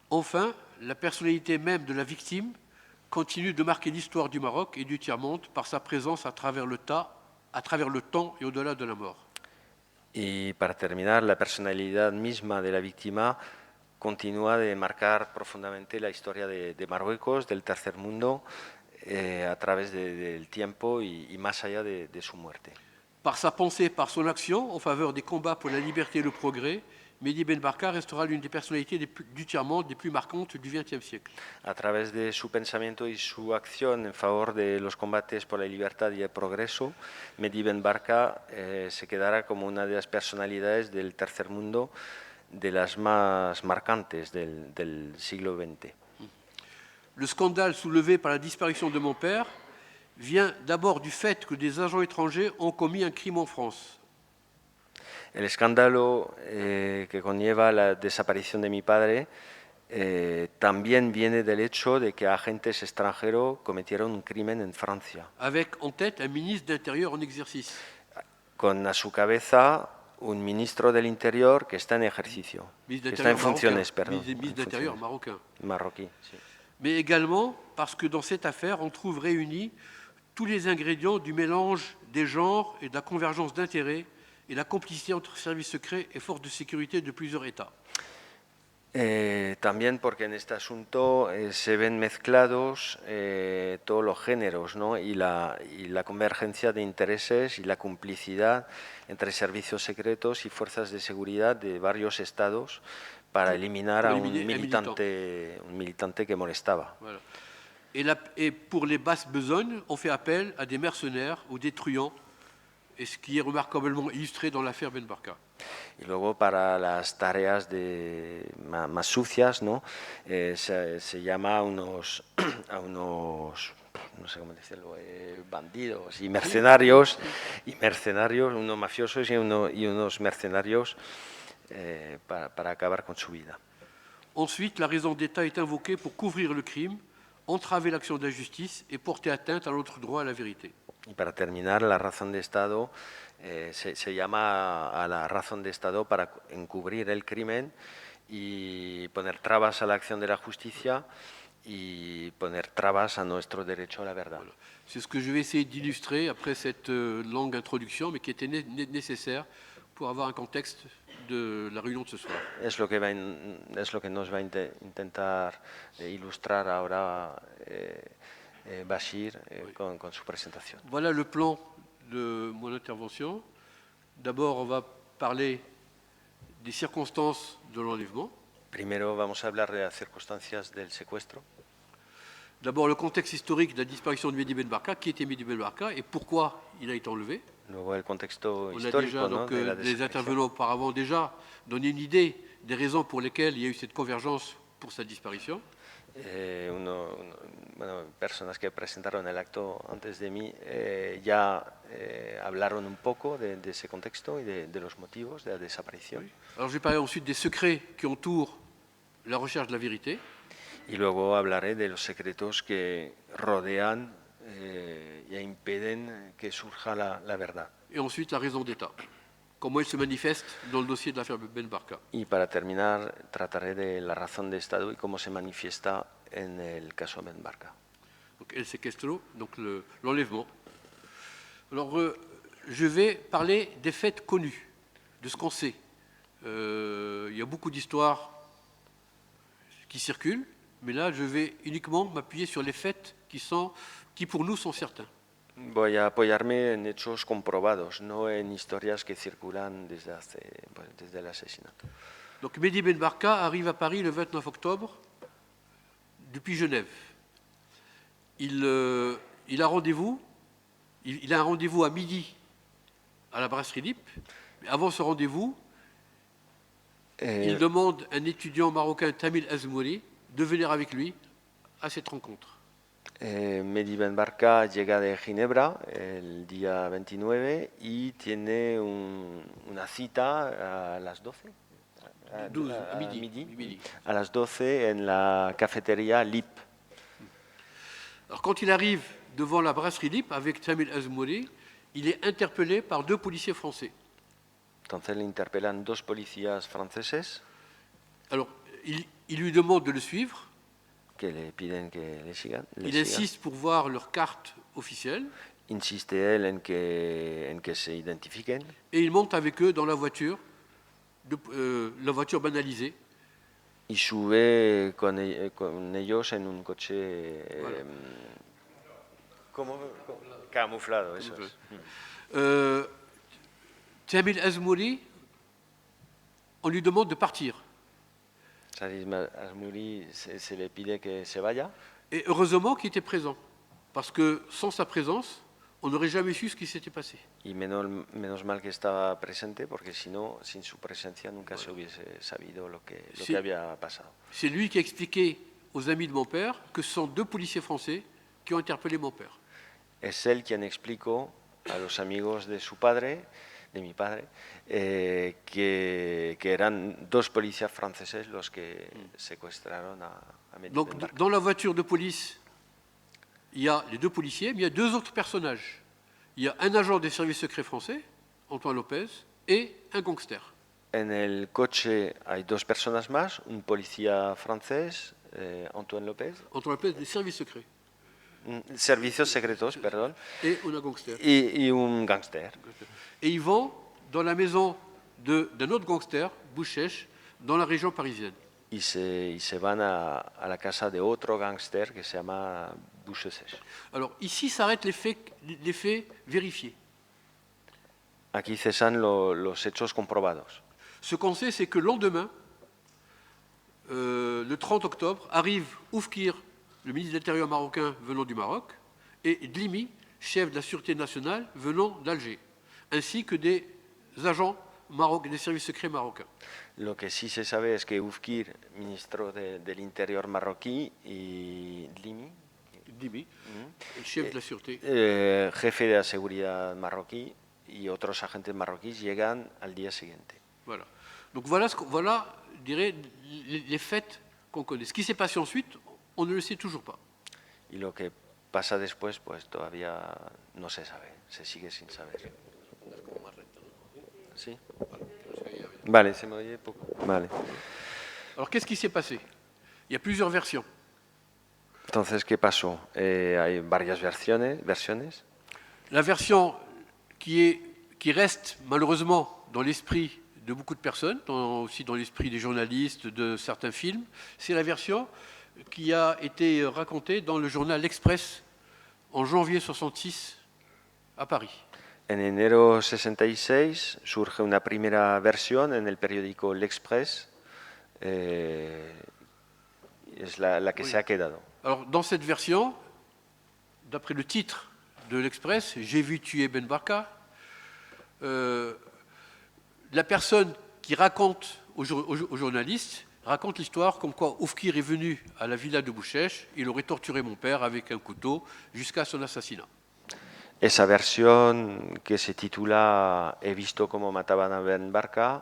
Enfin, la personnalité même de la victime continue de marquer l'histoire du Maroc et du tiers-monde par sa présence à travers le temps et au-delà de la mort. Y para terminar, la personalidad misma de la víctima continúa de marcar profundamente la historia de Marruecos, del tercer mundo, a través del tiempo y más allá de su muerte. Par sa pensée, par son action en faveur des combats pour la liberté et le progrès, Mehdi Ben Barka restera l'une des personnalités du tiers-monde les plus marquantes du XXe siècle. A través de su pensamiento y su acción en favor de los combates por la libertad y el progreso, Mehdi Ben Barka se quedará como una de las personalidades del tercer mundo, de las más marcantes del siglo XX. Le scandale soulevé par la disparition de mon père vient d'abord du fait que des agents étrangers ont commis un crime en France. El escándalo que conlleva la desaparición de mi padre también viene del hecho de que agentes extranjeros cometieron un crimen en Francia. Avec en tête un ministre d'Intérieur en exercice. Con a su cabeza un ministro del Interior que está en ejercicio, que está en funciones, perdón. Ministre d'Intérieur marocain. Marroquí, sí. Mais également parce que dans cette affaire, on trouve réunis tous les ingrédients du mélange des genres et de la convergence d'intérêts et la complicité entre services secrets et forces de sécurité de plusieurs États. También porque en este asunto se ven mezclados todos los géneros, ¿no? y la convergencia de intereses y la complicidad entre servicios secretos y fuerzas de seguridad de varios estados para eliminar a un militante que molestaba. Voilà. Et pour les basses besognes, on fait appel à des mercenaires ou des truands, et ce qui est remarquablement illustré dans l'affaire Ben Barka. Y luego para las tareas más sucias, ¿no? Se llama a unos, no sé cómo decirlo, bandidos y mercenarios, unos mafiosos y unos mercenarios para acabar con su vida. Ensuite, la raison d'État est invoquée pour couvrir le crime, entraver l'action de la justice et porter atteinte à notre droit à la vérité. Y para terminar, la razón de Estado se llama a la razón de Estado para encubrir el crimen y poner trabas a la acción de la justicia y poner trabas a nuestro derecho a la verdad. Voilà. C'est ce que je vais essayer d'illustrer après cette longue introduction, mais qui était nécessaire pour avoir un contexte de la réunion de ce soir. Es lo que nos va a intentar ilustrar ahora Bachir Oui. con su presentación. Voilà le plan de mon intervention. D'abord, on va parler des circonstances de l'enlèvement. Primero vamos a hablar de las circunstancias del secuestro. D'abord, le contexte historique de la disparition de Mehdi Ben Barka. Qui était Mehdi Ben Barka et pourquoi il a été enlevé? Luego el contexto On a histórico, déjà, ¿no? donc, de la les desaparición. intervenants auparavant déjà donné une idée des raisons pour lesquelles il y a eu cette convergence pour sa disparition. Personas que presentaron el acto antes de mí ya hablaron un poco de ese contexto y de los motivos de la desaparición. Alors je vais parler ensuite des secrets qui entourent la recherche de la vérité. Y luego hablaré de los secretos que rodean y impiden que surja la verdad. Et ensuite la raison d'État. Comment elle se manifeste dans le dossier de l'affaire Ben Barka. Y para terminar, trataré de la razón de Estado y cómo se manifiesta en el caso Ben Barka. Donc el sequestro, donc l'enlèvement. Alors je vais parler des faits connus, de ce qu'on sait. Il y a beaucoup d'histoires qui circulent, mais là je vais uniquement m'appuyer sur les faits qui pour nous sont certains. Voy a apoyarme en hechos comprobados, no en historias que circulan desde el asesinato. Donc Mehdi Ben Barka arrive à Paris le 29 octobre depuis Genève. Il a rendez-vous, il a un rendez-vous à midi à la brasserie Lippe. Mais avant ce rendez-vous, il demande à un étudiant marocain, Tamil Azmouri, de venir avec lui à cette rencontre. Mehdi Ben Barka llega de Ginebra el día 29 y tiene una cita a las 12. Midi. A las 12 en la cafetería Lip. Alors quand il arrive devant la brasserie Lippe avec Tamil Azmouri, il est interpellé par deux policiers français. Entonces le interpelan dos policías franceses. Alors il lui demande de le suivre. Que le piden que le sigan. Il insiste pour voir leur carte officielle. Insiste él en que se identifiquen. Et il monte avec eux dans la voiture banalisée. Y sube con ellos en un coche camuflado. Eso es. Tamil Azmouri, on lui demande de partir. Tamil Azmouri se le pide que se vaya. Et heureusement qu'il était présent, parce que sans sa présence, on n'aurait jamais su ce qui s'était passé. Y menos mal que estaba presente, porque si no, sin su presencia nunca se hubiese sabido lo que había pasado. C'est lui qui a expliqué aux amis de mon père que ce sont deux policiers français qui ont interpellé mon père. Es él quien explicó a los amigos de su padre, de mi padre, que eran dos policías franceses los que secuestraron a Mehdi Donc, Ben Barka. dans la voiture de police, il y a les deux policiers, mais il y a deux autres personnages. Il y a un agent des services secrets français, Antoine Lopez, et un gangster. En el coche hay dos personas más, un policía francés, Antoine López, Antoine Lopez des services secrets, servicios secretos, perdón, et un gangster. y un gángster. Et ils vont dans la maison d'un autre gangster, Bouchèche, dans la région parisienne. Y se van a la casa de otro gángster que se llama Bouchesses. Alors ici s'arrêtent les faits vérifiés. Aquí cesan los hechos comprobados. Ce qu'on sait, c'est que le lendemain, le 30 octobre, arrive Oufkir le ministre de l'Intérieur marocain venant du Maroc, et Dlimi, chef de la Sûreté nationale venant d'Alger, ainsi que des agents des services secrets marocains. Lo que sí se sabe es que Oufkir, ministro del Interior marroquí, y Dlimi, Dlimi, el chef de la Sûreté. Jefe de la seguridad marroquí, y otros agentes marroquíes llegan al día siguiente. Voilà. Donc voilà, voilà je dirais, les faits qu'on connaît. Ce qui s'est passé ensuite, on ne le sait toujours pas. Y lo que pasa después, pues todavía no se sabe, se sigue sin saber. ¿Sí? Vale, se me oye poco. Vale. Alors qu'est-ce qui s'est passé? Il y a plusieurs versions. Entonces, ¿qué pasó? Hay varias versiones. La version qui reste malheureusement dans l'esprit de beaucoup de personnes, aussi dans l'esprit des journalistes, de certains films, c'est la version qui a été racontée dans le journal L'Express en janvier 66 à Paris. En enero 66 surge una primera versión en el periódico L'Express, es la que se ha quedado. Alors dans cette version, d'après le titre de l'Express, J'ai vu tuer Ben Barka, la personne qui raconte aux journalistes raconte l'histoire comme quoi Oufkir est venu à la villa de Bouchèche, il aurait torturé mon père avec un couteau jusqu'à son assassinat. Esa versión que se titula He visto cómo mataban a Ben Barka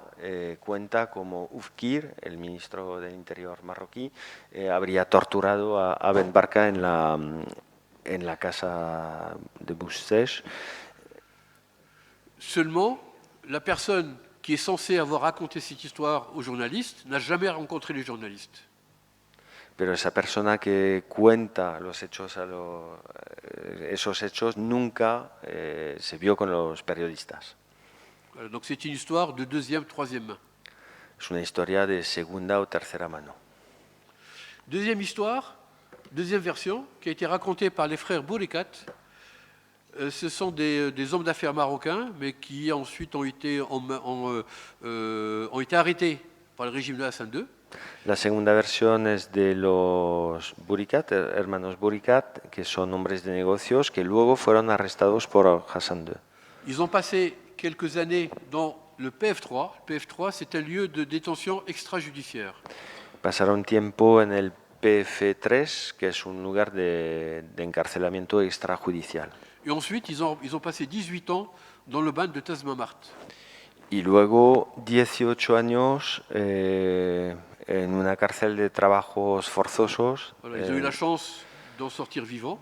cuenta como Oufkir, el ministro del Interior marroquí, habría torturado a Ben Barka en la casa de Bouchèche. Seulement, la personne qui est censée avoir raconté cette histoire aux journalistes n'a jamais rencontré les journalistes. Pero esa persona que cuenta los hechos esos hechos nunca se vio con los periodistas. Voilà, donc c'est une histoire de deuxième, troisième main. Es una historia de segunda o tercera mano. Deuxième histoire, deuxième version, qui a été racontée par les frères Bourikat. Ce sont des hommes d'affaires marocains, mais qui ensuite ont été arrêtés par le régime de Hassan II. La segunda versión es de los Bourikat, hermanos Bourikat, que son hombres de negocios que luego fueron arrestados por Hassan II. Ils ont passé quelques années dans le PF3. Le PF3, c'est un lieu de détention extrajudiciaire. Pasaron tiempo en el PF3, que es un lugar de encarcelamiento extrajudicial. Et ensuite, ils ont passé 18 ans dans le ban de Tazmamart. Y luego 18 años en una cárcel de trabajos forzosos. Voilà, ils ont eu la chance d'en sortir vivants.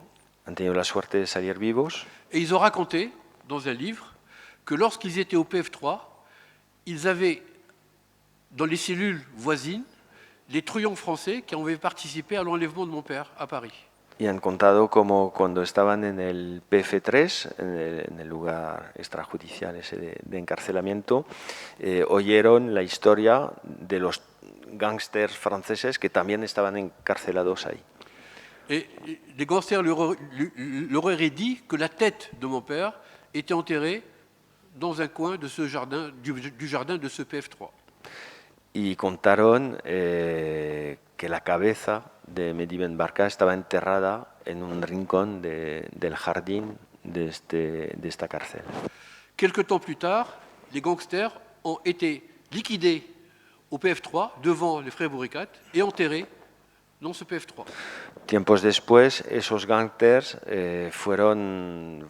Han tenido la suerte de salir vivos. Et ils ont raconté, dans un livre, que lorsqu'ils étaient au PF3, ils avaient, dans les cellules voisines, les truands français qui avaient participé à l'enlèvement de mon père à Paris. Y han contado como cuando estaban en el PF3, en el lugar extrajudicial ese de encarcelamiento, oyeron la historia de los gángsters franceses que también estaban encarcelados ahí. Et les gangsters leur auraient dit que la tête de mon père était enterrée dans un coin de ce jardin, du jardin de ce PF3. Y contaron que la cabeza de Mehdi Ben Barka estaba enterrada en un rincón del jardín de esta cárcel. Quelque temps plus tard, les gangsters ont été liquidés au PF3 devant les frères Bourikat et enterrés dans ce PF3. Tiempos después, esos gángsters fueron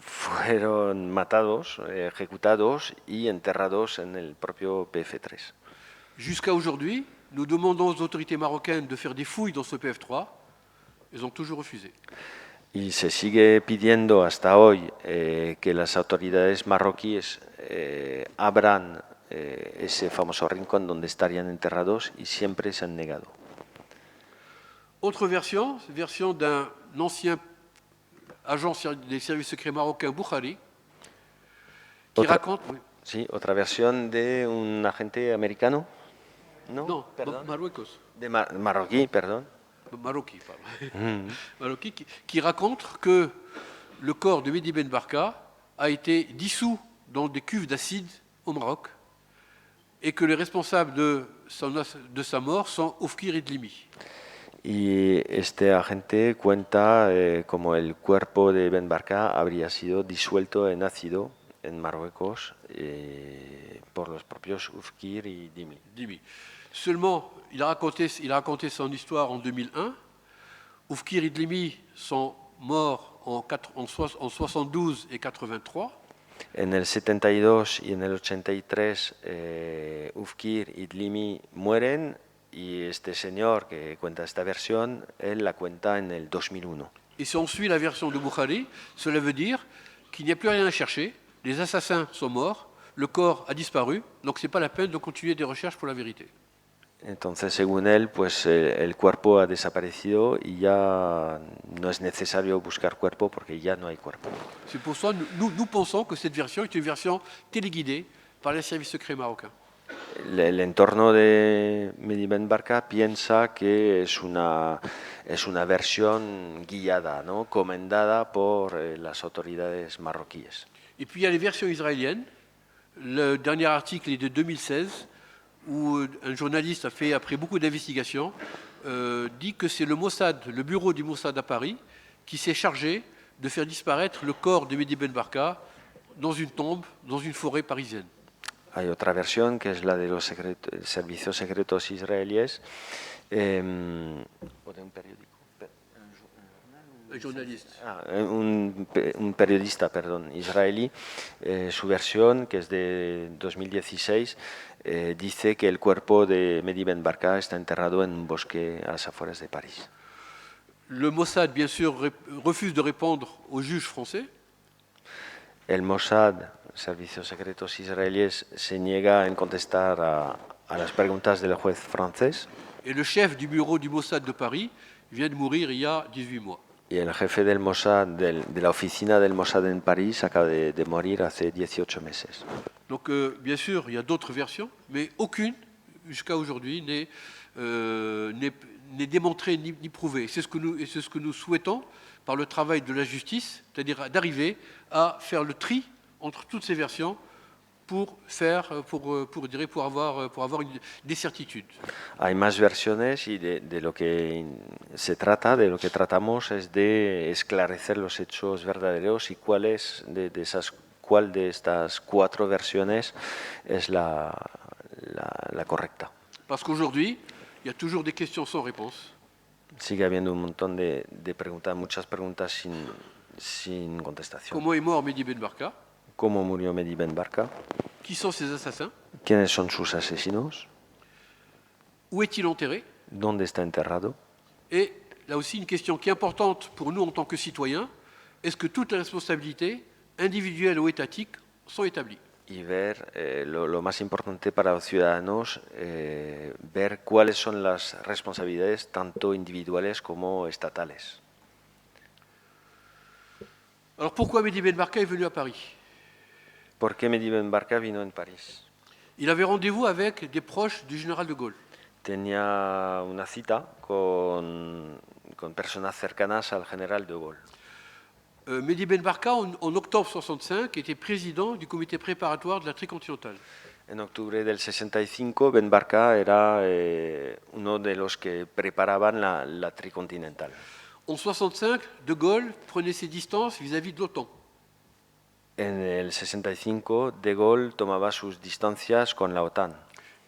matados, ejecutados y enterrados en el propio PF3. Jusqu'à aujourd'hui, nous demandons aux autorités marocaines de faire des fouilles dans ce PF3. Ils ont toujours refusé. Y se sigue pidiendo hasta hoy que las autoridades marroquíes abran ese famoso rincón donde estarían enterrados y siempre se han negado. Autre version d'un ancien agent des services secrets marocains, Boukhari, qui raconte... Oui. Sí, otra versión de un agente americano. No, perdón. Marruecos. De marroquí, pardon. Marocain, pardon. Marocain, qui raconte que le corps de Mehdi Ben Barka a été dissous dans des cuves d'acide au Maroc et que les responsables de sa mort sont Oufkir et Dlimi. Y este agente cuenta como el cuerpo de Ben Barka habría sido disuelto en ácido en Marruecos por los propios Oufkir y Dhimmi. Dhimmi. Seulement, il a raconté son histoire en 2001. Oufkir et Dhimmi sont morts en 72 et 83. En el 72 y en el 83 Oufkir y Dhimmi mueren y este señor que cuenta esta versión, él la cuenta en el 2001. Et si on suit la version de Boukhari, cela veut dire qu'il n'y a plus rien à chercher, les assassins sont morts, le corps a disparu, donc ce n'est pas la peine de continuer des recherches pour la vérité. Entonces, según él, pues el cuerpo ha desaparecido y ya no es necesario buscar cuerpo porque ya no hay cuerpo. C'est pour ça que nous pensons que cette version est une version téléguidée par les services secrets marocains. El entorno de Mehdi Ben Barka piensa que es una versión guiada, ¿no? Comendada por las autoridades marroquíes. Et puis il y a les versions israéliennes. Le dernier article est de 2016, où un journaliste a fait, après beaucoup d'investigations, dit que c'est le Mossad, le bureau du Mossad à Paris, qui s'est chargé de faire disparaître le corps de Mehdi Ben Barka dans une tombe, dans une forêt parisienne. Hay otra versión que es la de los servicios secretos israelíes o de un periódico. Un journaliste. Un periodista, perdón, israelí. Su versión, que es de 2016, dice que el cuerpo de Mehdi Ben Barka está enterrado en un bosque a las afueras de París. Le Mossad, bien sûr, refuse de répondre aux juges français. El Mossad, servicios secretos israelíes, se niega en contestar a las preguntas del juez francés. Et le chef du bureau du Mossad de Paris vient de mourir il y a 18 mois. Y el jefe del Mossad, de la oficina del Mossad en París, acaba de morir hace 18 meses. Donc, bien sûr, il y a d'autres versions, mais aucune, jusqu'à aujourd'hui, n'est démontrée ni prouvée. C'est ce que nous souhaitons par le travail de la justice, c'est-à-dire d'arriver à faire le tri entre toutes ces versions pour avoir des certitudes. Hay más versiones y de lo que se trata, de lo que tratamos es de esclarecer los hechos verdaderos y cuál de estas cuatro versiones es la correcta. Parce qu'aujourd'hui, il y a toujours des questions sans réponse. Sigue habiendo un montón de preguntas, muchas preguntas sin contestación. Comment est mort Mehdi Ben Barka? ¿Cómo murió Mehdi Ben Barka? Qui sont ses assassins? ¿Quiénes son sus asesinos? Où est-il enterré? ¿Dónde está enterrado? Et là aussi, une question qui est importante pour nous en tant que citoyens, est-ce que toutes les responsabilités, individuelles ou étatiques, sont établies? Y ver lo más importante para los ciudadanos, ver cuáles son las responsabilidades tanto individuales como estatales. Alors pourquoi Mehdi Ben Barka est venu à Paris? ¿Por qué Mehdi Ben Barka vino en París? Il avait rendez-vous avec des proches du général de Gaulle. Tenía una cita con personas cercanas al general de Gaulle. Mehdi Ben Barka, en octobre 65, était président du comité préparatoire de la tricontinentale. En octubre del 65, Ben Barka era uno de los que preparaban la tricontinental. En 65, de Gaulle prenait ses distances vis-à-vis de l'OTAN. En el 65, De Gaulle tomaba sus distancias con la OTAN.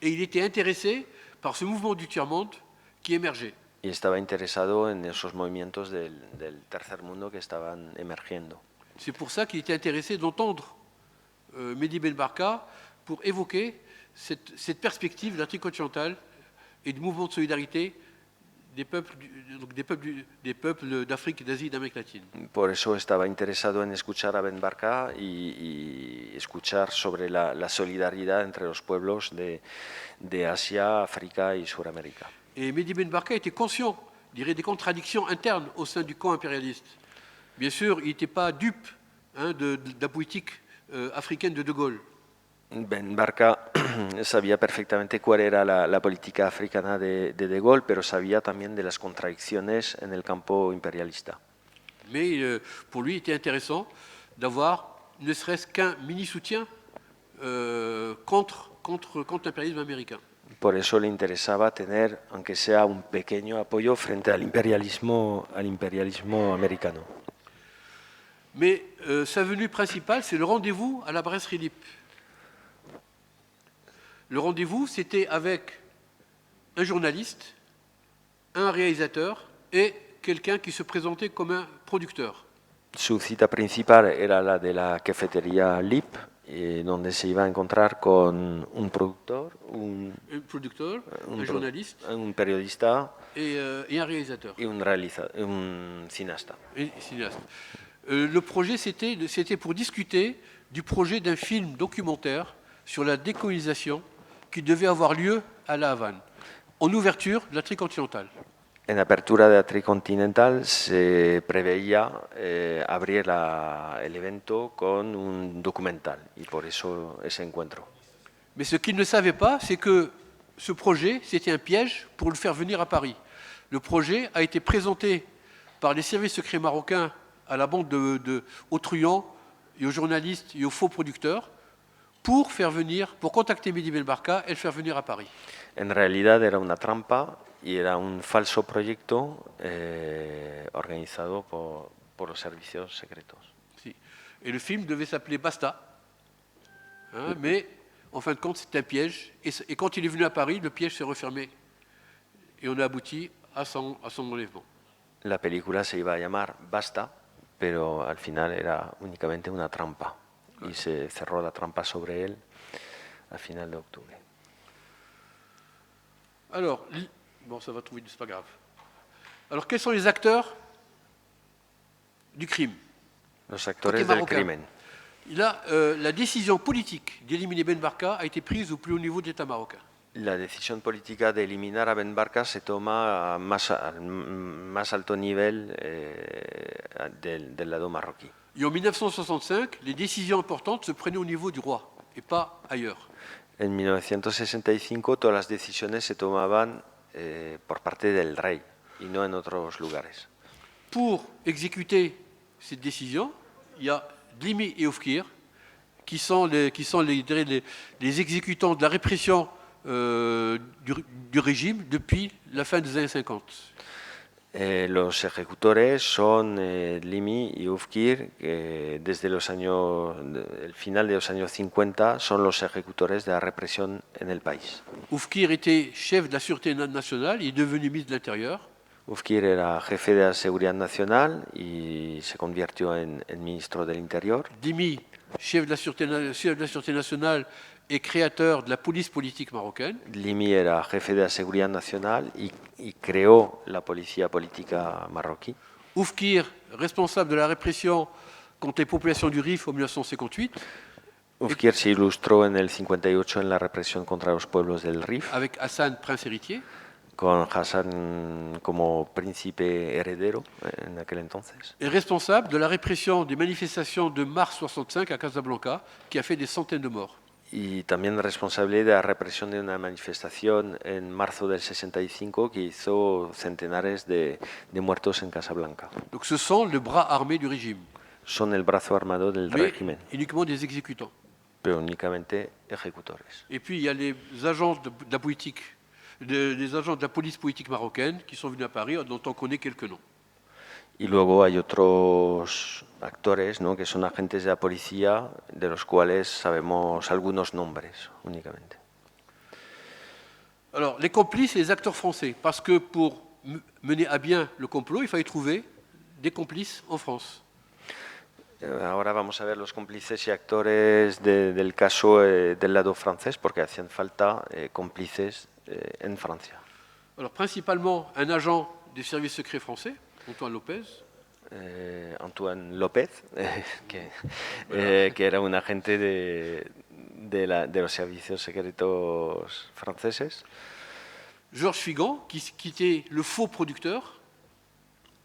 Et il était intéressé par ce mouvement du tiers-monde qui émergeait. Y estaba interesado en esos movimientos del tercer mundo que estaban emergiendo. C'est pour ça qu'il était intéressé d'entendre Mehdi Ben Barka pour évoquer cette perspective de la tricontinentale et du mouvement de solidarité des peuples d'Afrique, d'Asie et d'Amérique latine. Por eso estaba interesado en escuchar a Ben Barka y escuchar sobre la solidaridad entre los pueblos de Asia, África y Sudamérica. Et Mehdi Ben Barka était conscient, je dirais, des contradictions internes au sein du camp impérialiste. Bien sûr, il n'était pas dupe de la politique africaine de Gaulle. Ben Barka sabía perfectamente cuál era la política africana de Gaulle, pero sabía también de las contradicciones en el campo imperialista. Mais pour lui, il était intéressant d'avoir ne serait-ce qu'un mini-soutien contre l'impérialisme américain. Por eso le interesaba tener, aunque sea un pequeño apoyo frente al imperialismo americano. Mais sa venue principale, c'est le rendez-vous à la brasserie Lippe. Le rendez-vous, c'était avec un journaliste, un réalisateur et quelqu'un qui se présentait comme un producteur. Su cita principal era la de la cafetería Lip, donde se iba a encontrar con un productor, Un producteur, un pro- journaliste un periodista et un réalisateur, y un cineasta. et cinéaste. Le projet, c'était pour discuter du projet d'un film documentaire sur la décolonisation qui devait avoir lieu à La Havane, en ouverture de la tricontinentale. En apertura de la Tricontinental se preveía abrir el evento con un documental y por eso ese encuentro. Mais ce qu'ils ne savaient pas, c'est que ce projet, c'était un piège pour le faire venir à Paris. Le projet a été présenté par les services secrets marocains à la bande aux truands et aux journalistes et aux faux producteurs pour contacter Mehdi Ben Barka et le faire venir à Paris. En realidad era una trampa y era un falso proyecto organizado por los servicios secretos. Si. Et le film devait s'appeler Basta. Hein, mais en fin de compte, c'était un piège. Et quand il est venu à Paris, le piège s'est refermé. Et on a abouti à son enlèvement. La película se iba a llamar Basta, pero al final era únicamente una trampa y se cerró la trampa sobre él a final de octubre. Alors, bon, ça va trop vite, c'est pas grave. Alors, quels sont les acteurs du crime? Los actores del marocain. crimen. La décision politique d'éliminer Ben Barka a été prise au plus haut niveau de l'État marocain. La decisión política de eliminar a Ben Barka se toma al más alto nivel del lado marroquí. Et en 1965, les décisions importantes se prenaient au niveau du roi et pas ailleurs. En 1965 todas las decisiones se tomaban por parte del rey y no en otros lugares. Pour exécuter cette décision, il y a Dlimi et Oufkir qui sont les exécutants de la répression du régime depuis la fin des années 50. Los ejecutores son Dlimi y Oufkir, que desde el final de los años 50 son los ejecutores de la represión en el país. Oufkir était chef de la Sûreté nationale, il est devenu ministre de l'Intérieur. Oufkir era jefe de la Seguridad Nacional y se convirtió en ministro del Interior. Dlimi, chef de la Sûreté nationale et créateur de la police politique marocaine. Dlimi era jefe de la Seguridad Nacional y creó la policía política marroquí. Oufkir, responsable de la répression contre les populations du Rif en 1958. Oufkir se ilustró en el 58 en la represión contra los pueblos del Rif, Avec Hassan, prince héritier. con Hassan como príncipe heredero en aquel entonces. Et responsable de la répression des manifestations de mars 65 à Casablanca, qui a fait des centaines de morts. Y también responsable de la represión de una manifestación en marzo del 65 que hizo centenares de muertos en Casablanca. Donc ce sont le bras armé du régime, Son el brazo armado del mais régimen, uniquement des exécutants. pero únicamente ejecutores. Et puis il y a les agents de la politique, les agents de la police politique marocaine qui sont venus à Paris, dont on connaît quelques noms. Y luego hay otros actores, ¿no?, que son agentes de la policía, de los cuales sabemos algunos nombres únicamente. Alors les complices et les acteurs français, parce que pour mener à bien le complot, il fallait trouver des complices en France. Ahora vamos a ver los cómplices y actores del caso del lado francés, porque hacían falta cómplices en Francia. Alors principalement un agent des services secrets français, Antoine Lopez, Antoine López, que era un agente de los servicios secretos franceses. Georges Figan, qui était le faux producteur.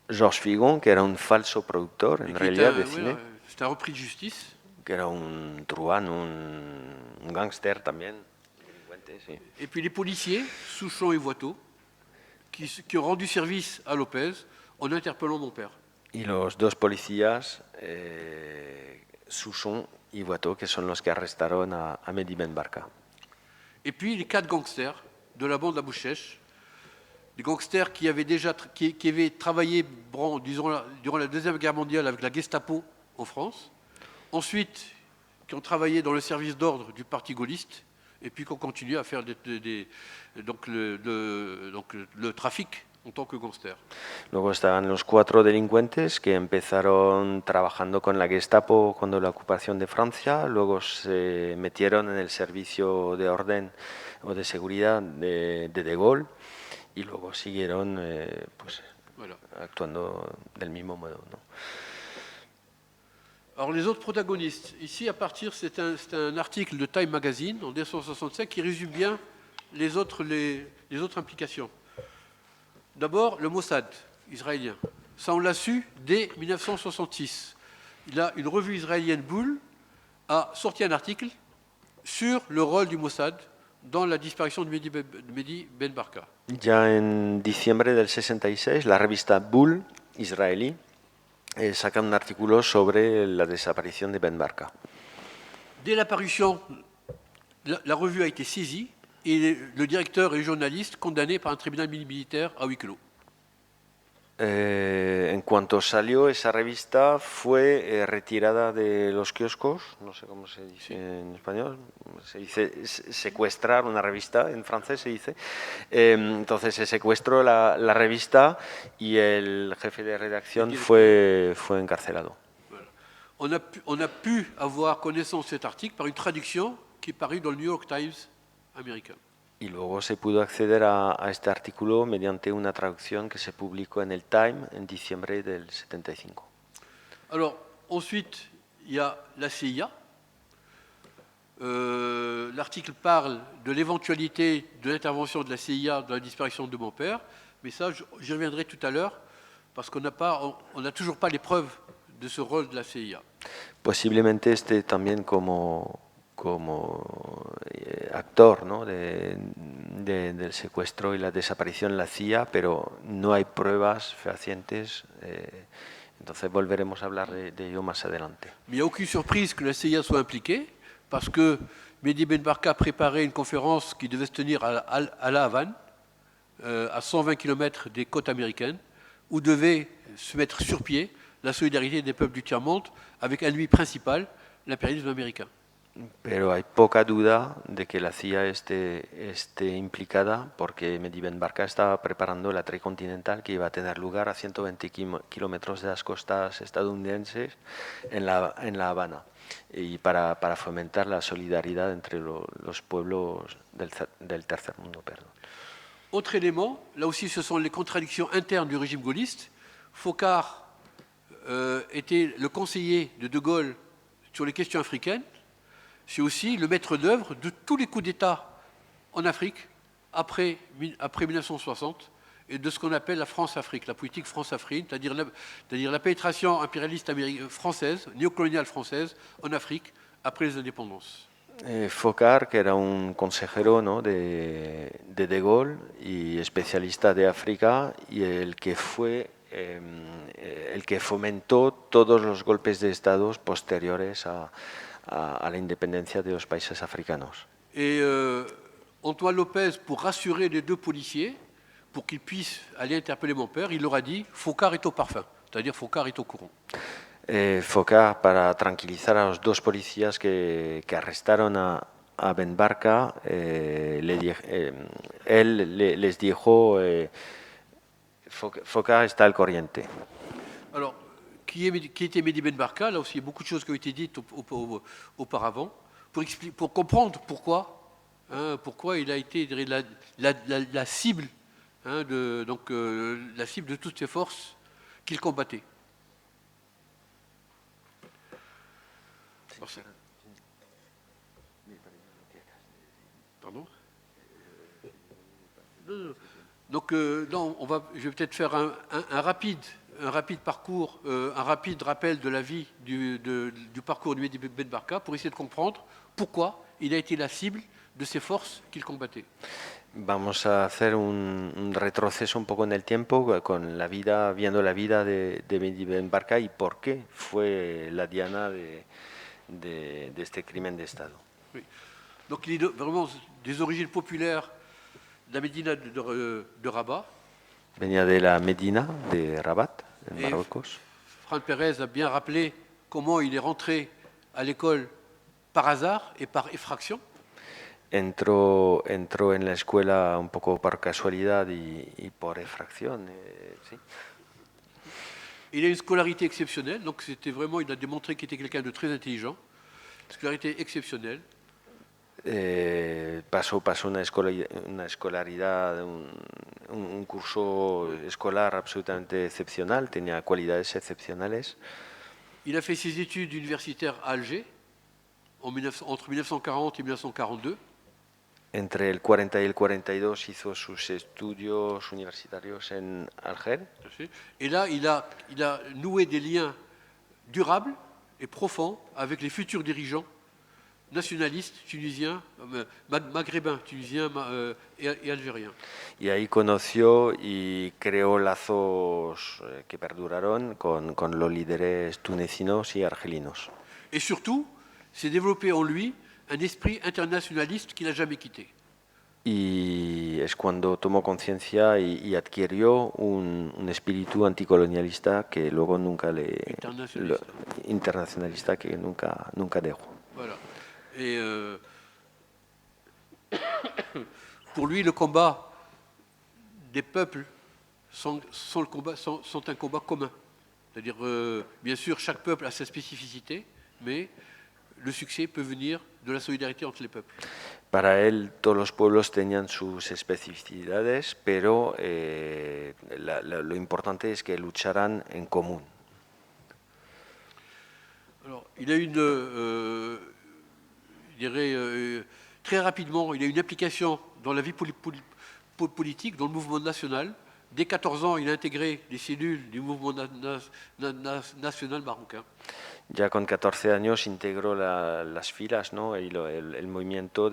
Georges Figon, que era un falso productor, en realidad, de cine. C'était un repris de justice. Que era un truán, un gángster también. Delincuente, sí. Et puis les policiers, Souchon et Voiteau, qui ont rendu service à Lopez en interpellant mon père. Y los dos policías, Souchon y Voiteau, que son los que arrestaron a Mehdi Ben Barka. Et puis les 4 gangsters de la bande Abu Cheikh, des gangsters qui avaient déjà qui avaient travaillé durant la Deuxième Guerre mondiale avec la Gestapo en France, ensuite qui ont travaillé dans le service d'ordre du Parti gaulliste, et puis qui ont continué à faire le trafic en tant que gangster. Luego estaban los 4 delincuentes que empezaron trabajando con la Gestapo cuando la ocupación de Francia, luego se metieron en el servicio de orden o de seguridad de Gaulle y luego siguieron pues, Voilà. actuando del mismo modo, ¿no? Alors les autres protagonistes, ici à partir, c'est un article de Time Magazine en 1965 qui résume bien les autres implications. D'abord, le Mossad israélien. Ça, on l'a su dès 1966. Une revue israélienne, Boule, a sorti un article sur le rôle du Mossad dans la disparition de Mehdi Ben Barka. Ya en diciembre del 66, la revista Bull, israelí, saca un artículo sobre la desaparición de Ben Barka. Dès la parution, la revue a été saisie et le directeur et le journaliste condamnés par un tribunal militaire à huis clos. En cuanto salió esa revista fue retirada de los kioscos, no sé cómo se dice en español, se dice secuestrar una revista, en francés se dice. Entonces se secuestró la revista y el jefe de redacción fue encarcelado. Voilà. On a pu avoir connaissance de cet article par une traduction qui est parue dans le New York Times américain. Y luego se pudo acceder a este artículo mediante una traducción que se publicó en el Time en diciembre del 75. Alors, ensuite, il y a la CIA. L'article parle de l'éventualité de l'intervention de la CIA dans la disparition de mon père, mais ça, j'y reviendrai tout à l'heure, parce qu'on n'a toujours pas les preuves de ce rôle de la CIA. Posiblemente esté también como actor, ¿no? del secuestro y la desaparición en la CIA, pero no hay pruebas fehacientes, entonces volveremos a hablar de ello más adelante. Mais il n'y a aucune surprise que la CIA soit impliquée, parce que Mehdi Ben Barka préparait une conférence qui devait se tenir à La Havane, à 120 km des côtes américaines, où devait se mettre sur pied la solidarité des peuples du tiers-monde avec un ennemi principal, l'impérialisme américain. Pero hay poca duda de que la CIA esté implicada porque Mehdi Ben Barka estaba preparando la tricontinental que iba a tener lugar a 120 kilómetros de las costas estadounidenses en La Habana y para fomentar la solidaridad entre los pueblos del tercer mundo. Perdón. Autre élément, là aussi ce sont les contradictions internes du régime gaulliste. Foccart était le conseiller de Gaulle sur les questions africaines. C'est aussi le maître d'œuvre de tous les coups d'État en Afrique après 1960 et de ce qu'on appelle la France-Afrique, la politique France-Afrique, c'est-à-dire la pénétration impérialiste française, néocoloniale française en Afrique après les indépendances. Foccart, que era un consejero, ¿no? de Gaulle y especialista de África y el que fomentó todos los golpes de Estado posteriores a la independencia de los países africanos. Et Antoine Lopez, pour rassurer les deux policiers, pour qu'ils puissent aller interpeller mon père, il leur a dit « Foccart est au parfum », c'est-à-dire Foccart est au courant. Foccart, para tranquilizar a los dos policías que arrestaron a Ben Barka, él les dijo Foccart está al corriente. Alors, qui était Mehdi Ben Barka? Là aussi, il y a beaucoup de choses qui ont été dites auparavant, pour comprendre pourquoi il a été la cible, la cible de toutes ces forces qu'il combattait. Pardon? Donc, je vais peut-être faire un rapide parcours, un rapide rappel de la vie du parcours de Mehdi Ben Barka pour essayer de comprendre pourquoi il a été la cible de ces forces qu'il combattait. Vamos a hacer un retroceso un poco en el tiempo viendo la vida de Mehdi Ben Barka y por qué fue la diana de este crimen de Estado. Oui. Donc il est vraiment des origines populaires la Médina de Rabat. Venía de la Medina de Rabat, en Et Marruecos. Franck Pérez a bien rappelé comment il est rentré à l'école par hasard et par effraction. Entró en la escuela un poco por casualidad y por infracción, sí. Il a une scolarité exceptionnelle, donc c'était vraiment, il a démontré qu'il était quelqu'un de très intelligent. Scolarité exceptionnelle. Pasó una escolaridad, un curso escolar absolutamente excepcional, tenía cualidades excepcionales. Il a fait ses études universitaires à Alger entre 1940 et 1942. Entre el 40 y el 42 hizo sus estudios universitarios en Alger. Et là, il a noué des liens durables et profonds avec les futurs dirigeants nationalistes tunisiens, maghrébins, tunisiens et algériens. Y ahí conoció y creó lazos que perduraron con los líderes tunecinos y argelinos. Et surtout, s'est développé en lui un esprit internationaliste qu'il n'a jamais quitté. Y es cuando tomó conciencia y adquirió un espíritu anticolonialista que luego nunca internacionalista que nunca dejó. Voilà. Et pour lui, le combat des peuples sont un combat commun. C'est-à-dire, bien sûr, chaque peuple a sa spécificité, mais le succès peut venir de la solidarité entre les peuples. Para él, todos los pueblos tenían sus especificidades, pero lo importante es que lucharan en común. Alors, il a une, je dirais, très rapidement, il a une implication dans la vie politique, dans le mouvement national. Dès 14 ans, il a intégré les cellules du mouvement national marocain. Ya con 14 años integró las filas, ¿no? y el movimiento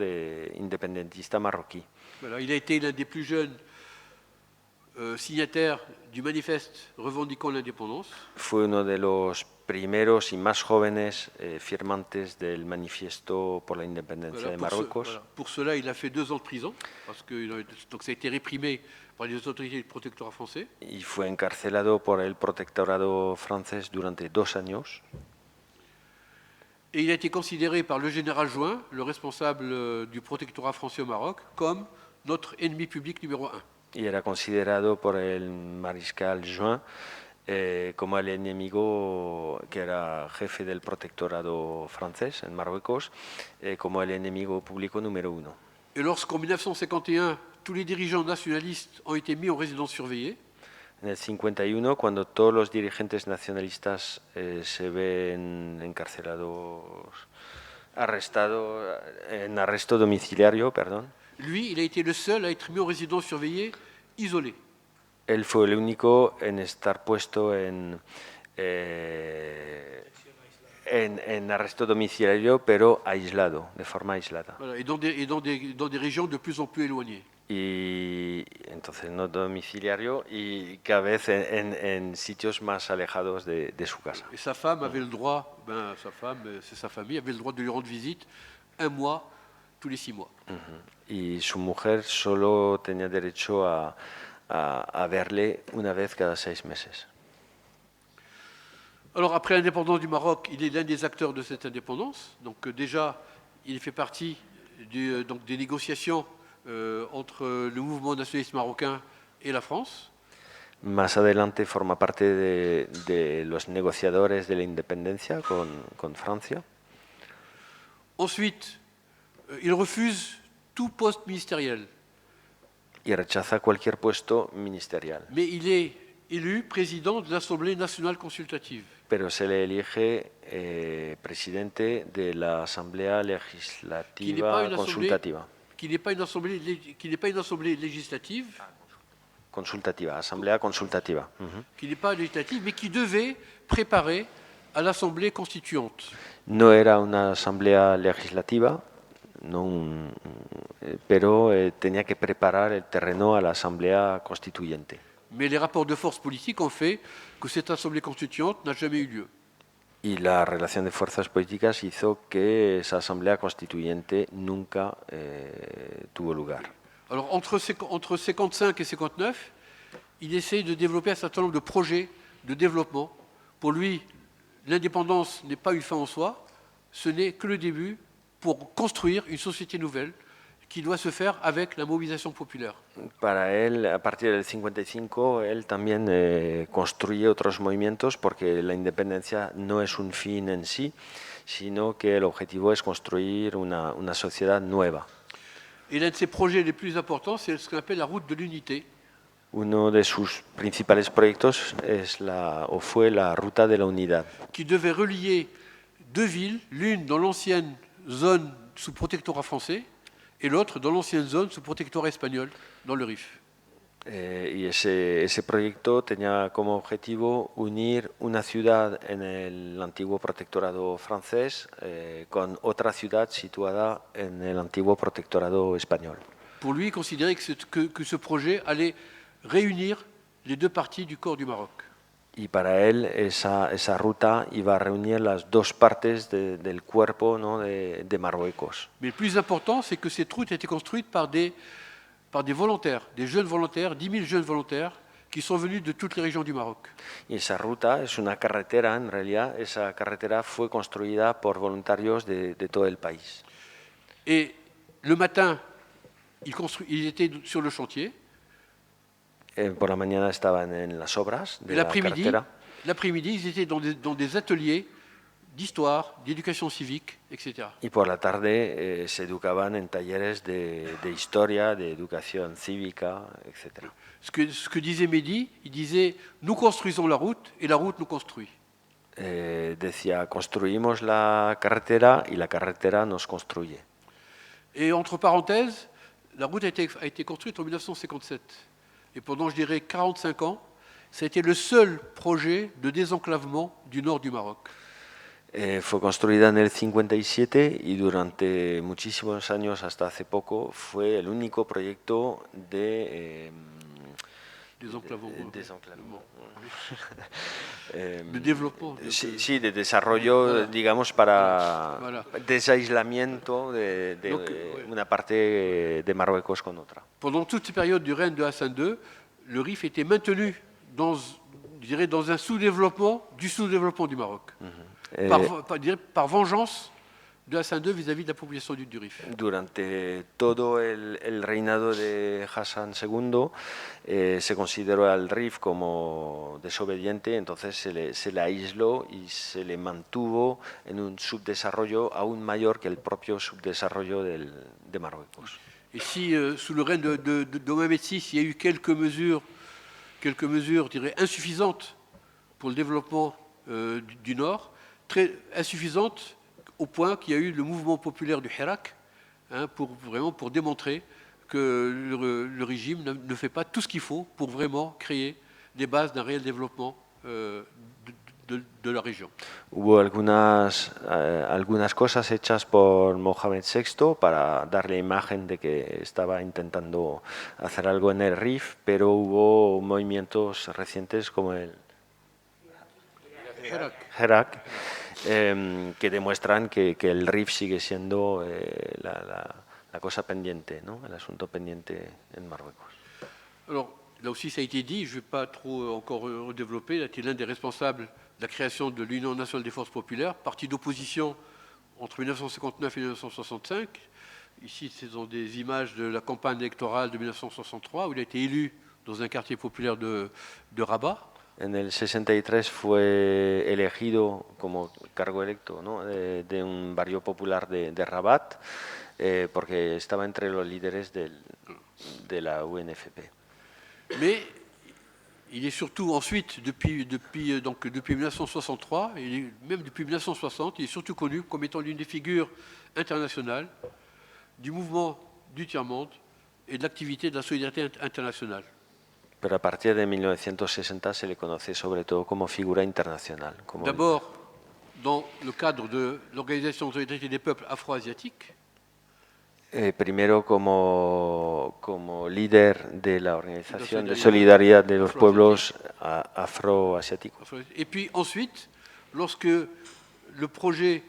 independentista marroquí. Voilà, il a été l'un des plus jeunes signataires du manifeste revendiquant l'indépendance. Fue uno de los primeros y más jóvenes firmantes del manifiesto por la independencia Voilà, de Marruecos. Pour cela, il a fait 2 ans de prison, parce que donc ça a été réprimé par les autorités du protectorat français. Y fue encarcelado por el protectorado francés durante 2 años. Et il a été considéré par le général Juin, le responsable du protectorat français au Maroc, comme notre ennemi public numéro 1. Y era considerado por el mariscal Juin como el enemigo, que era jefe del protectorado francés en Marruecos, como el enemigo público número 1. Et lorsqu'en 1951, tous les dirigeants nationalistes ont été mis en résidence surveillée, En el 51, cuando todos los dirigentes nacionalistas se ven encarcelados, en arresto domiciliario, perdón. lui, il a été le seul à être mis en résidence surveillée, isolé. Él fue el único en estar puesto en arresto domiciliario, pero aislado, de forma aislada. Voilà, et dans des régions de plus en plus éloignées. Y entonces no domiciliario y cada vez en sitios más alejados de su casa. Et sa femme avait le droit, c'est sa famille, avait le droit de lui rendre visite 1 mois tous les 6 mois. Y su mujer solo tenía derecho a verle una vez cada 6 meses. Alors après l'indépendance du Maroc, il est l'un des acteurs de cette indépendance. Donc déjà, il fait partie des négociations entre le mouvement nationaliste marocain et la France. Más adelante forma parte de los negociadores de la independencia con Francia. Ensuite, il refuse tout poste ministériel. Y rechaza cualquier puesto ministerial. Mais il est élu président de l'Assemblée nationale consultative. Pero se le elige presidente de la Asamblea Legislativa Consultativa. Qui n'est pas une assemblée législative. Consultativa, Asamblea Consultativa. Qui n'est pas législative, mais qui devait préparer à l'Assemblée constituante. No era una asamblea legislativa, pero tenía que preparar el terreno a la asamblea constituyente. Mais les rapports de force politiques ont fait que cette assemblée constituante n'a jamais eu lieu. Y la relación de fuerzas políticas hizo que esa asamblea constituyente nunca tuvo lugar. Alors entre 55 et 59, il essaye de développer un certain nombre de projets de développement. Pour lui, l'indépendance n'est pas une fin en soi, ce n'est que le début pour construire une société nouvelle qui doit se faire avec la mobilisation populaire. Para él, a partir del 55, él también construye otros movimientos porque la independencia no es un fin en sí, sino que el objetivo es construir una sociedad nueva. Et l'un de ses projets les plus importants, c'est ce qu'on appelle la route de l'unité, Uno de sus principales proyectos fue la Ruta de la Unidad, qui devait relier deux villes, l'une dans l'ancienne zone sous protectorat français et l'autre dans l'ancienne zone sous protectorat espagnol, dans le Rif. y ese proyecto tenía como objetivo unir una ciudad en el antiguo protectorado francés con otra ciudad situada en el antiguo protectorado español. Pour lui, il considérait que ce projet allait réunir les deux parties du corps du Maroc. Y para él esa ruta iba a reunir las dos partes del cuerpo, ¿no?, de Marruecos. Mais le plus important, c'est que cette route a été construite par des volontaires, des jeunes volontaires, 10 000 jeunes volontaires qui sont venus de toutes les régions du Maroc. Y esa ruta es una carretera, en realidad, esa carretera fue construida por voluntarios de todo el país. Et le matin, ils étaient sur le chantier. Por la mañana estaban en las obras de Et la carretera. l'après-midi, ils étaient dans des ateliers d'histoire, d'éducation civique, etc. Y por la tarde se educaban en talleres de historia, de educación cívica, etc. Ce que disait Mehdi, il disait « Nous construisons la route et la route nous construit ». Decía, construimos la carretera y la carretera nos construye. Et entre parenthèses, la route a été construite en 1957. Et pendant, je dirais, 45 ans, ça a été le seul projet de désenclavement du nord du Maroc. Fue construida en el 57 y durante muchísimos años, hasta hace poco, fue el único proyecto de Désenclavement. desenclavement. De développement. Sí, de desarrollo, Voilà. digamos, para Voilà. desaislamiento de Donc, ouais. una parte de Marruecos con otra. Pendant toute cette période du règne de Hassan II, le Rif était maintenu dans, je dirais, dans un sous-développement du Maroc. Par vengeance de Hassan II vis-à-vis de la population du Rif. Durante todo el reinado de Hassan II se consideró al Rif como desobediente, entonces se le aisló y se le mantuvo en un subdesarrollo aún mayor que el propio subdesarrollo de Marruecos. Et si, sous le règne de Mohamed VI, il y a eu quelques mesures, je dirais, insuffisantes pour le développement du Nord, très insuffisantes au point qu'il y a eu le mouvement populaire du Hirak, pour démontrer que le régime ne fait pas tout ce qu'il faut pour vraiment créer des bases d'un réel développement de la región. Hubo algunas cosas hechas por Mohamed VI para darle imagen de que estaba intentando hacer algo en el Rif, pero hubo movimientos recientes como el Hirak que demuestran que el Rif sigue siendo la cosa pendiente, ¿no?, el asunto pendiente en Marruecos. Alors, là aussi, ça a été dit, je ne vais pas trop encore redévelopper. Il a été l'un des responsables de la création de l'Union nationale des forces populaires, parti d'opposition entre 1959 et 1965. Ici, ce sont des images de la campagne électorale de 1963, où il a été élu dans un quartier populaire de Rabat. En el 63 fue elegido como cargo electo, ¿no?, de un barrio popular de Rabat, porque estaba entre los líderes de la UNFP. Mais il est surtout ensuite, depuis 1963, et même depuis 1960, il est surtout connu comme étant l'une des figures internationales du mouvement du tiers-monde et de l'activité de la solidarité internationale. Pero a partir de 1960 se le conoce sobre todo como figura internacional. D'abord, dans le cadre de l'Organisation de solidarité des peuples afro-asiatiques. Primero como líder de la Organización de Solidaridad de los Pueblos Afroasiáticos. Et puis ensuite, lorsque le projet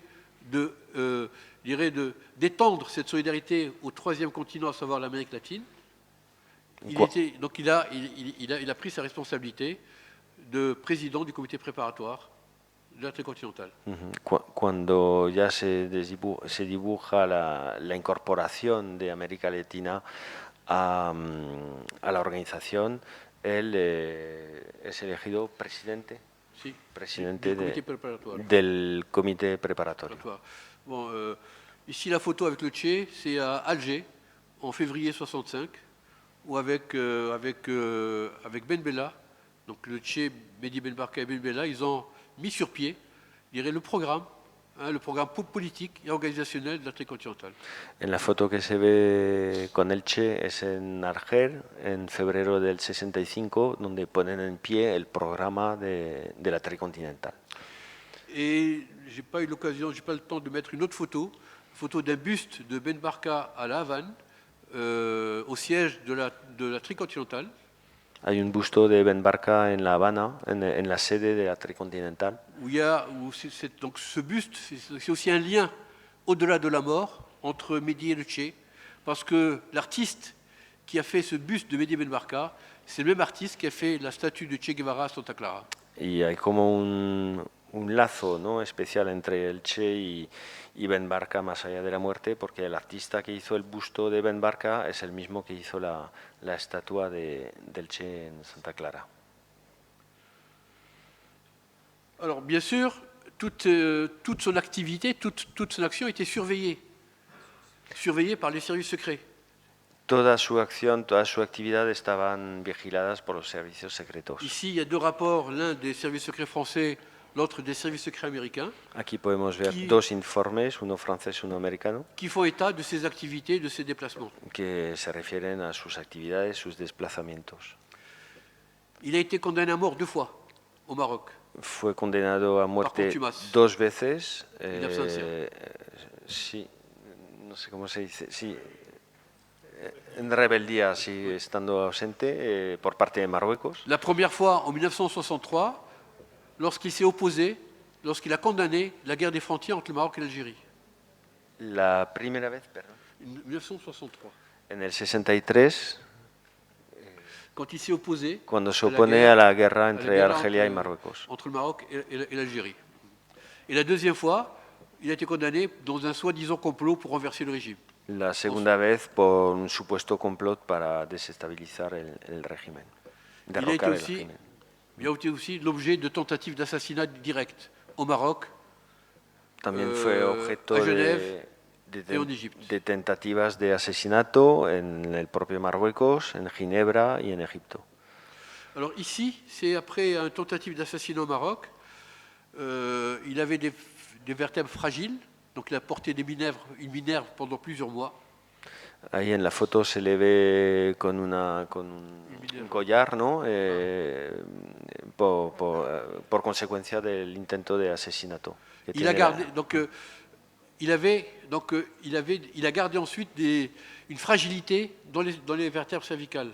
d'étendre cette solidarité au troisième continent, à savoir l'Amérique latine, Donc il a pris sa responsabilité de président du comité préparatoire de la tricontinentale. Cuando ya se dibuja la incorporación de América Latina a la organización, él es elegido presidente Sí, presidente del comité del comité préparatorio. preparatorio. Bon, ici la photo avec le Che, c'est à Alger, en février 65, où avec Ben Bella, donc le Che, Mehdi Ben Barka et Ben Bella, ils ont mis sur pied, je dirais, le programme politique et organisationnel de la tricontinentale. En la foto que se ve con el Che es en Argel, en febrero del 65, donde ponen en pie el programa de la tricontinental. Et j'ai pas eu l'occasion, j'ai pas le temps de mettre une autre photo d'un buste de Ben Barka à La Havane, au siège de la tricontinentale. Hay un busto de Ben Barka en La Habana, en la sede de la tricontinental. Donc ce buste, c'est aussi un lien au-delà de la mort entre Mehdi et le Che, parce que l'artiste qui a fait ce buste de Mehdi Ben Barka, c'est le même artiste qui a fait la statue de Che Guevara à Santa Clara. Y hay como un lazo, ¿no?, especial entre el Che y Ben Barka más allá de la muerte, porque el artista que hizo el busto de Ben Barka es el mismo que hizo la estatua del Che en Santa Clara. Alors bien sûr, toute son activité, toute son action était surveillée par les services secrets. Toda su acción, toda su actividad estaban vigiladas por los servicios secretos. Ici, il y a deux rapports, l'un des services secrets français, l'autre des services secrets américains. Aquí podemos ver dos informes, uno francés y uno americano, qui font état de ses activités, de ses déplacements. que se refieren a sus actividades, sus desplazamientos. Il a été condamné à mort 2 fois au Maroc. Fue condenado a muerte contumace. 2 veces. Sí, no sé cómo se dice. Sí, en rebeldía, sí, estando ausente por parte de Marruecos. La première fois en 1963, lorsqu'il s'est opposé, lorsqu'il a condamné la guerre des frontières entre le Maroc et l'Algérie. La primera vez, perdón. En 1963. En el 63. Quand il s'est opposé. Cuando se opone a la guerra entre Argelia y Marruecos. Entre le Maroc et l'Algérie. Et la deuxième fois, il a été condamné dans un soi-disant complot pour renverser le régime. La segunda vez por un supuesto complot para desestabilizar el régimen, derrocar el régimen. Il a été aussi l'objet de tentatives d'assassinat direct au Maroc, También fue objeto à Genève et en Égypte. de tentativas de asesinato en el propio Marruecos, en Ginebra y en Egipto. Alors ici, c'est après une tentative d'assassinat au Maroc. Il avait des vertèbres fragiles, donc il a porté une minerve pendant plusieurs mois. Ahí en la foto se le ve con un collar, ¿no? Por consecuencia del intento de asesinato. Il a gardé, il a gardé ensuite une fragilité dans les vertèbres cervicales.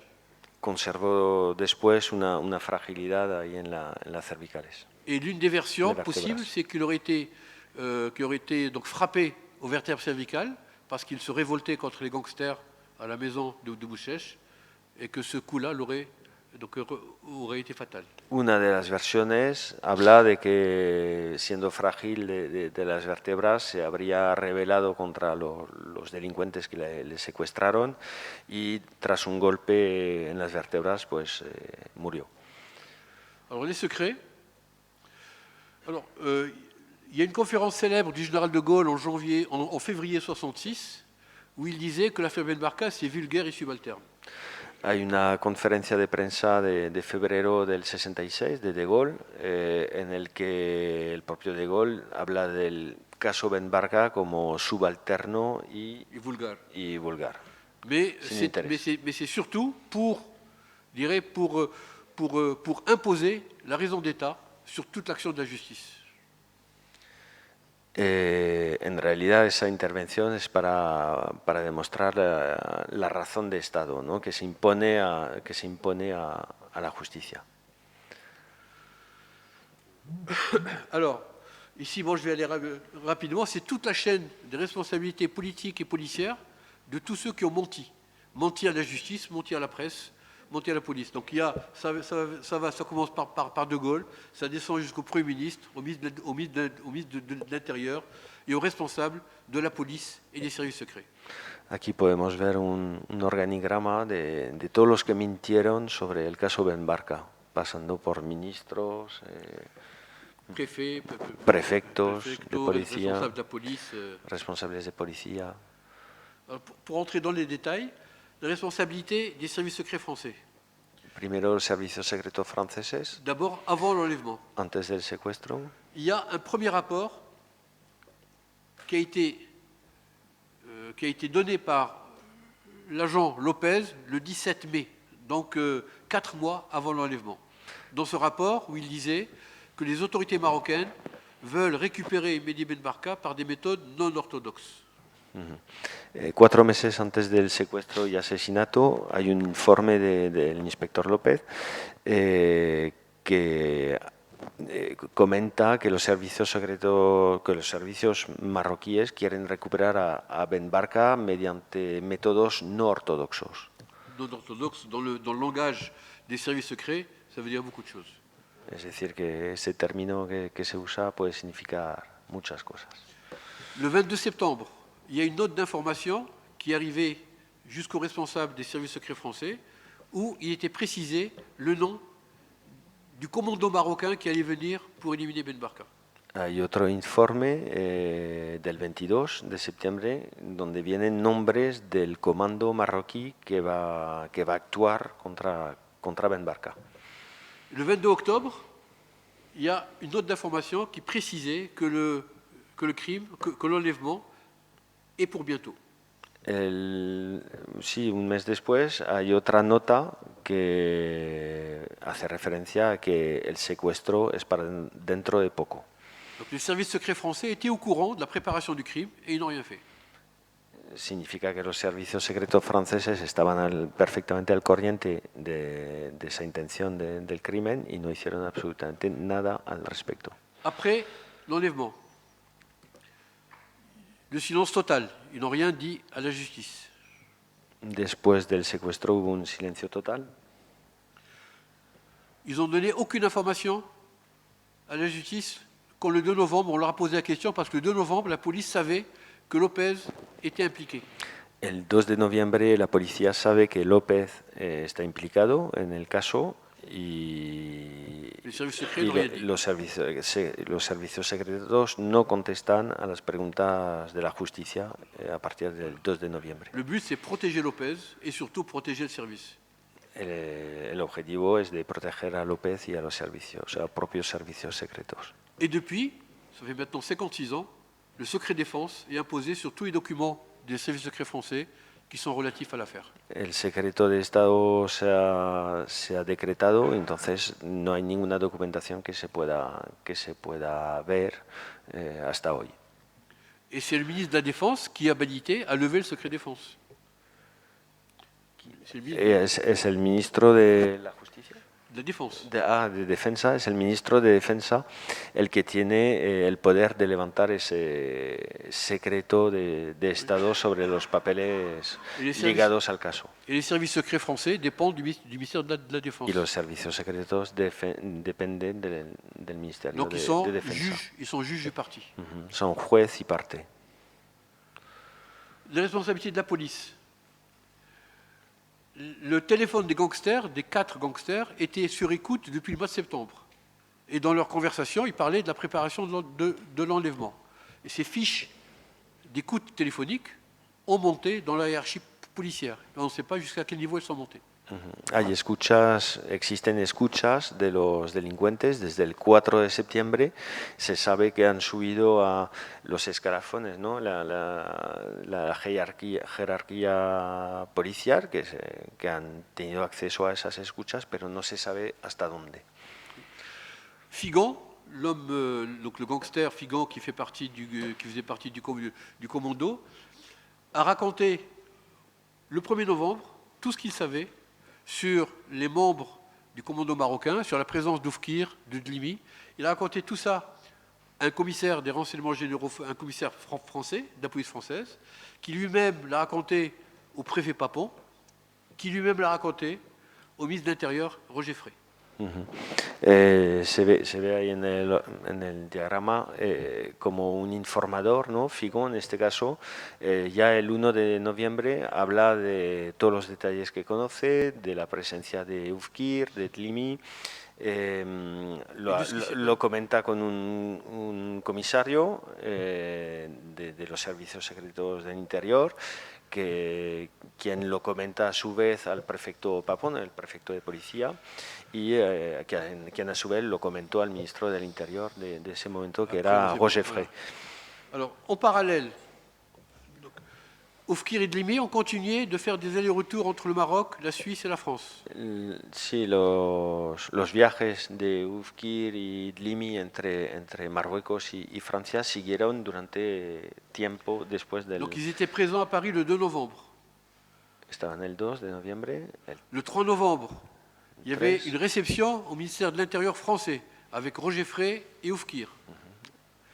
Conservó después una fragilidad ahí en las cervicales. Et l'une des versions possibles, c'est qu'il aurait été donc frappé aux vertèbres cervicales parce qu'il se révoltait contre les gangsters à la maison de Bouchèche et que ce coup-là aurait été fatal. Una de las versiones habla de que, siendo frágil de las vértebras, se habría rebelado contra los delincuentes que le secuestraron y tras un golpe en las vértebras, pues murió. Alors les secrets. Alors, il y a une conférence célèbre du général de Gaulle en février 66 où il disait que l'affaire Ben Barka c'est vulgaire et subalterne. Hay una conferencia de prensa de febrero del 66 de Gaulle en el que el propio de Gaulle habla del caso Ben Barka como subalterno y vulgar. Mais c'est surtout pour imposer la raison d'État sur toute l'action de la justice. En realidad esa intervención es para demostrar la razón de Estado, ¿no?, que se impone a la justicia. Alors, ici, je vais aller rapidement, c'est toute la chaîne des responsabilités politiques et policières de tous ceux qui ont menti à la justice, menti à la presse, monter à la police. Donc ça commence par De Gaulle, ça descend jusqu'au Premier ministre, au ministre de l'Intérieur et aux responsables de la police et des services secrets. Aquí podemos ver un organigrama de todos los que mintieron sobre el caso Ben Barka, pasando por ministros, prefectos de policía, responsables de la police. responsables de policía. Alors, pour entrer dans les détails, la responsabilité des services secrets français. Primero los servicios secretos franceses, D'abord, avant l'enlèvement. antes del secuestro. Il y a un premier rapport qui a été donné par l'agent Lopez le 17 mai, donc 4 mois avant l'enlèvement. Dans ce rapport, où il disait que les autorités marocaines veulent récupérer Mehdi Ben Barka par des méthodes non orthodoxes. 4 meses antes del secuestro y asesinato hay un informe del inspector López que comenta que los servicios secretos, que los servicios marroquíes quieren recuperar a Ben Barka mediante métodos no ortodoxos. Non orthodoxes, dans le langage des services secrets, ça veut dire beaucoup de choses. Es decir, que ese término que se usa puede significar muchas cosas. Le 22 septembre, il y a une note d'information qui est arrivée jusqu'aux responsables des services secrets français où il était précisé le nom du commando marocain qui allait venir pour éliminer Ben Barka. Hay otro informe del 22 de septiembre donde vienen nombres del comando marroquí que va a actuar contra Ben Barka. Le 22 octobre, il y a une note d'information qui précisait que le crime, que l'enlèvement est pour bientôt. Sí, un mes después hay otra nota que hace referencia a que el secuestro es para dentro de poco. Donc les services secrets français étaient au courant de la préparation du crime et ils n'ont rien fait. Significa que los servicios secretos franceses estaban perfectamente al corriente de esa intención del crimen y no hicieron absolutamente nada al respecto. Après l'enlèvement, le silence total, ils n'ont rien dit à la justice. Después del secuestro hubo un silencio total. Ils n'ont donné aucune information à la justice. Quand le 2 novembre, on leur a posé la question parce que le 2 novembre, la police savait que Lopez était impliqué. El 2 de noviembre la policía sabe que López está implicado en el caso y Les services secrets n'ont rien dit. los servicios secretos no contestan a las preguntas de la justicia a partir del 2 de noviembre. Le but, c'est protéger Lopez et surtout protéger le service. El objetivo es de proteger a López y a los servicios, a los propios servicios secretos. Et depuis, ça fait maintenant 56 ans, le secret défense est imposé sur tous les documents des services secrets français qui sont relatifs à l'affaire. El secreto de Estado se ha decretado, entonces no hay ninguna documentación que se pueda ver hasta hoy. Et c'est le ministre de la Défense qui, habilité, a levé le secret défense. C'est le ministre Es el ministro de la Justicia. de la Défense. De Defensa, es el ministro de Defensa el que tiene el poder de levantar ese secreto de Estado sobre los papeles ligados al caso. Et les services secrets français dépendent du ministère de la Défense. Y los servicios secretos dependen del Ministerio Donc de Defensa. ils sont juges du parti. Son juez y parte. La responsabilité de la police. Le téléphone des gangsters, des 4 gangsters, était sur écoute depuis le mois de septembre. Et dans leur conversation, ils parlaient de la préparation de l'enlèvement. Et ces fiches d'écoute téléphonique ont monté dans la hiérarchie policière. On ne sait pas jusqu'à quel niveau elles sont montées. Existen escuchas de los delincuentes desde el 4 de septiembre. Se sabe que han subido a los escalafones, ¿no? la jerarquía policial, que han tenido acceso a esas escuchas, pero no se sabe hasta dónde. Figan, donc le gangster Figan qui faisait partie du commando, a raconté le 1er novembre tout ce qu'il savait sur les membres du commando marocain, sur la présence d'Oufkir, de Dlimi. Il a raconté tout ça à un commissaire des renseignements généraux, un commissaire français, de la police française, qui lui-même l'a raconté au préfet Papon, qui lui-même l'a raconté au ministre de l'Intérieur, Roger Frey. Se ve ahí en el diagrama como un informador, ¿no? Figo, en este caso, ya el 1 de noviembre habla de todos los detalles que conoce, de la presencia de Ufkir, de Tlimi, lo comenta con un comisario de los servicios secretos del interior, quien lo comenta a su vez al prefecto Papon, el prefecto de policía, y quien a su vez lo comentó al ministro del Interior de ese momento, que era Roger Frey. Alors, en parallèle, Oufkir et Dlimi ont continué de faire des allers-retours entre le Maroc, la Suisse et la France. Sí, los viajes de Ufkir y Dlimi entre Marruecos y Francia siguieron durante tiempo después del... Donc ils étaient présents à Paris le 2 novembre. Estaban el 2 de noviembre. Le 3 novembre, il y avait 13. une réception au ministère de l'Intérieur français avec Roger Frey et Oufkir.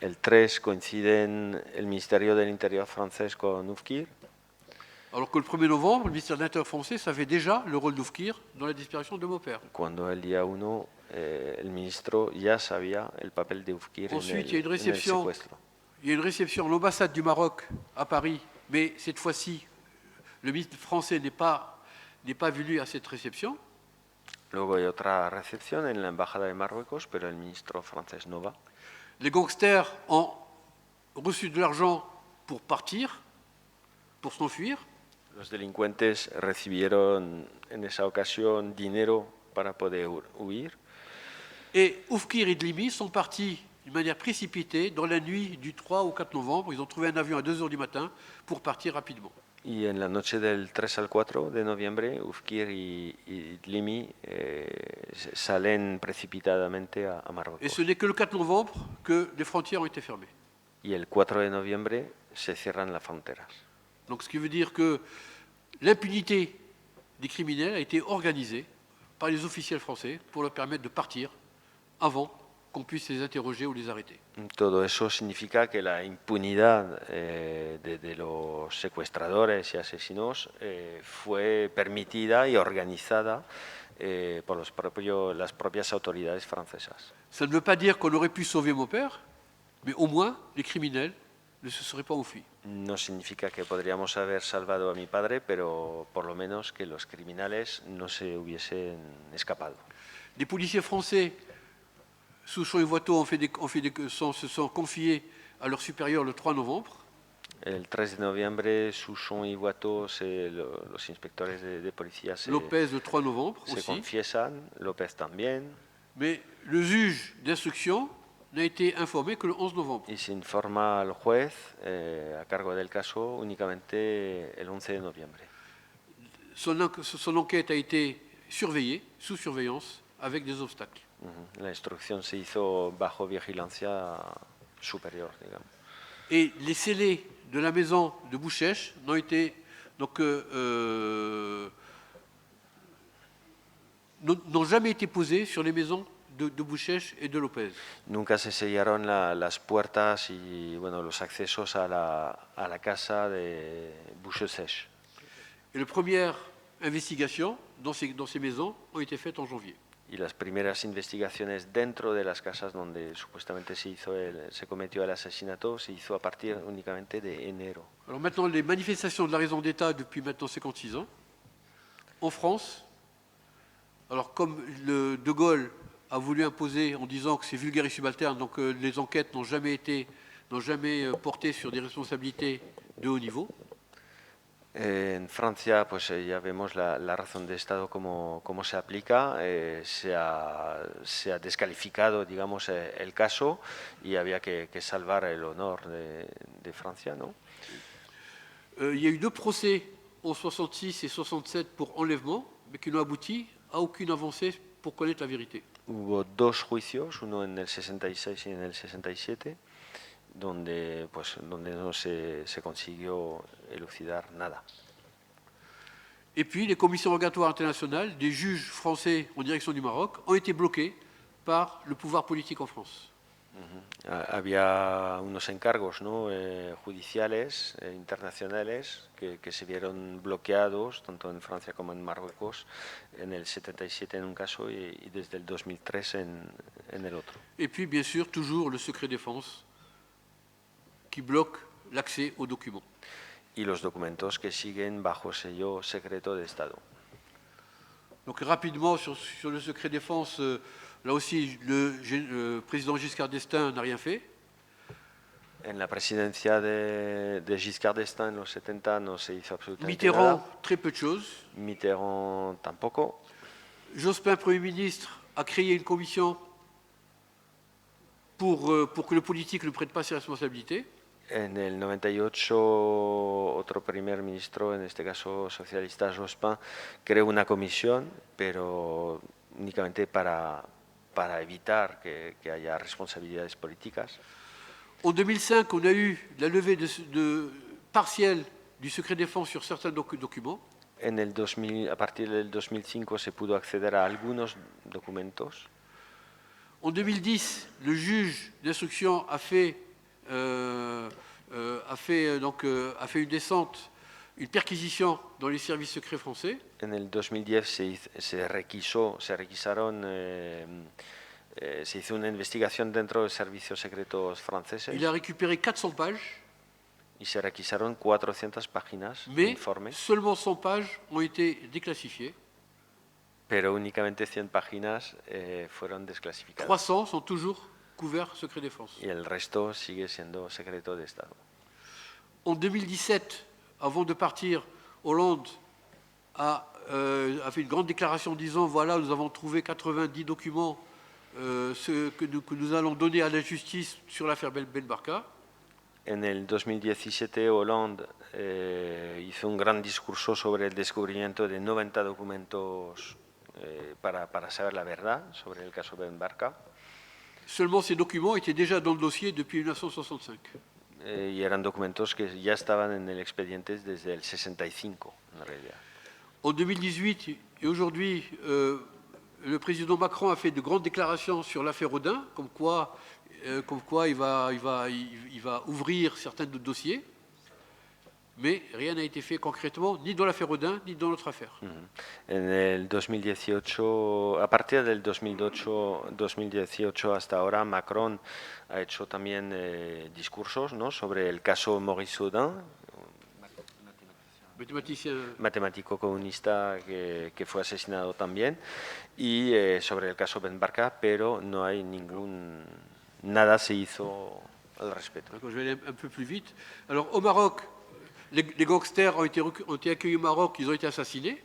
El 3 coinciden el Ministerio del Interior francés con Ufkir. Alors que le 1er novembre, le ministère de l'Intérieur français savait déjà le rôle d'Oufkir dans la disparition de mon père. Cuando el día 1 el ministro ya sabía el papel de Ufkir Ensuite, il y a une en el réception. secuestro. Il y a une réception à l'ambassade du Maroc à Paris, mais cette fois-ci, le ministre français n'est pas venu à cette réception. Luego hay otra recepción en la embajada de Marruecos, pero el ministro francés no va. Les gangsters ont reçu de l'argent pour partir, pour s'enfuir. Los delincuentes recibieron en esa ocasión dinero para poder huir. Et Oufkir et Dlimi sont partis d'une manière précipitée dans la nuit du 3 au 4 novembre. Ils ont trouvé un avion à 2 heures du matin pour partir rapidement. Y en la noche del 3 al 4 de noviembre, Ufkir y Dlimi salen precipitadamente a Et Marruecos. ce n'est que le 4 novembre que les frontières ont été fermées. Y el 4 de noviembre se cierran las fronteras. Donc ce qui veut dire que l'impunité des criminels a été organisée par les officiels français pour leur permettre de partir avant qu'on puisse les interroger ou les arrêter. Todo eso significa que la impunidad de los secuestradores y asesinos fue permitida y organizada por las propias autoridades francesas. Ça ne veut pas dire qu'on aurait pu sauver mon père, mais au moins les criminels ne se seraient pas enfuis. No significa que podríamos haber salvado a mi padre, pero por lo menos que los criminales no se hubiesen escapado. Les policiers français, Souchon et Voitot, se sont confiés à leur supérieur le 3 novembre. El 3 de noviembre, Souchon y Boiteau, los inspectores de policía Lopez le 3 novembre se aussi. confiesan, López también, Mais le juge d'instruction n'a été informé que le 11 novembre. y se informa al juez a cargo del caso únicamente el 11 de noviembre. Son enquête a été surveillée, sous surveillance, avec des obstacles. La instrucción se hizo bajo vigilancia superior, digamos. Et les scellés de la maison de Bouchèche n'ont été n'ont jamais été posés sur les maisons de Bouchèche et de Lopez. Nunca se sellaron las puertas y bueno, los accesos a la casa de Bouchesèche. Et les premières investigations dans ces maisons ont été faites en janvier. Y las primeras investigaciones dentro de las casas donde supuestamente se cometió el asesinato se hizo a partir únicamente de enero. Alors maintenant, les manifestations de la raison d'État depuis maintenant 56 ans, en France, alors comme De Gaulle a voulu imposer en disant que c'est vulgaire et subalterne, donc les enquêtes n'ont jamais porté sur des responsabilités de haut niveau. En Francia, pues ya vemos la razón de Estado cómo se aplica. Se ha descalificado, digamos, el caso y había que salvar el honor de Francia, ¿no? Il y a eu 2 procès en 66 et 67 pour enlèvement, mais qui n'ont abouti à aucune avancée pour connaître la vérité. Hubo 2 juicios, uno en el 66 y en el 67, donde no se consiguió elucidar nada. Et puis, les commissions rogatoires internationales des juges français en direction du Maroc ont été bloquées par le pouvoir politique en France. Había unos encargos, ¿no? Judiciales internacionales que se vieron bloqueados tanto en Francia como en Marruecos en el 77 en un caso y desde el 2003 en el otro. Et puis, bien sûr, toujours le secret défense qui bloque l'accès aux documents. Y los documentos que siguen bajo sello secreto de Estado. Donc rapidement, sur le secret défense, là aussi, le président Giscard d'Estaing n'a rien fait. En la presidencia de Giscard d'Estaing en los 70 no se hizo absolutamente Mitterrand, nada. très peu de choses. Mitterrand tampoco. Jospin, Premier ministre, a créé une commission pour que le politique ne prenne pas ses responsabilités. En el 98, otro primer ministro, en este caso socialista Jospin, creó una comisión, pero únicamente para evitar que haya responsabilidades políticas. En 2005, on a eu la levée partielle du secret défense sur certains documents. En el 2000, a partir del 2005 se pudo acceder a algunos documentos. En 2010, le juge d'instruction a fait une descente, une perquisition dans les services secrets français. En el 2010 se hizo una investigación dentro de servicios secretos franceses. Il a récupéré 400 pages, Y se requisaron 400 páginas de mais informe, seulement 100 pages ont été déclassifiées. pero únicamente 100 páginas fueron desclasificadas. 300 sont toujours couverts secret défense. Y el resto sigue siendo secreto de Estado. En 2017, avant de partir, Hollande a fait une grande déclaration disant voilà, nous avons trouvé 90 documents que nous allons donner à la justice sur l'affaire Ben Barka. En el 2017, Hollande hizo un gran discurso sobre el descubrimiento de 90 documentos para saber la verdad sobre el caso Ben Barka. Seulement ces documents étaient déjà dans le dossier depuis 1965. Y eran documentos que ya estaban en el expediente desde el 65, en realidad. En 2018 et aujourd'hui, le président Macron a fait de grandes déclarations sur l'affaire Audin, comme quoi il va ouvrir certains dossiers, mais rien n'a été fait concrètement, ni dans l'affaire Audin, ni dans notre affaire. En el 2018, a partir del 2018 hasta ahora, Macron ha hecho también discursos, ¿no?, sobre el caso Maurice Audin, Mathématicien. matemático comunista que fue asesinado también, y sobre el caso Ben Barka, pero no hay nada se hizo al respecto. Je vais aller un peu plus vite. Alors au Maroc, les gangsters ont été accueillis au Maroc, ils ont été assassinés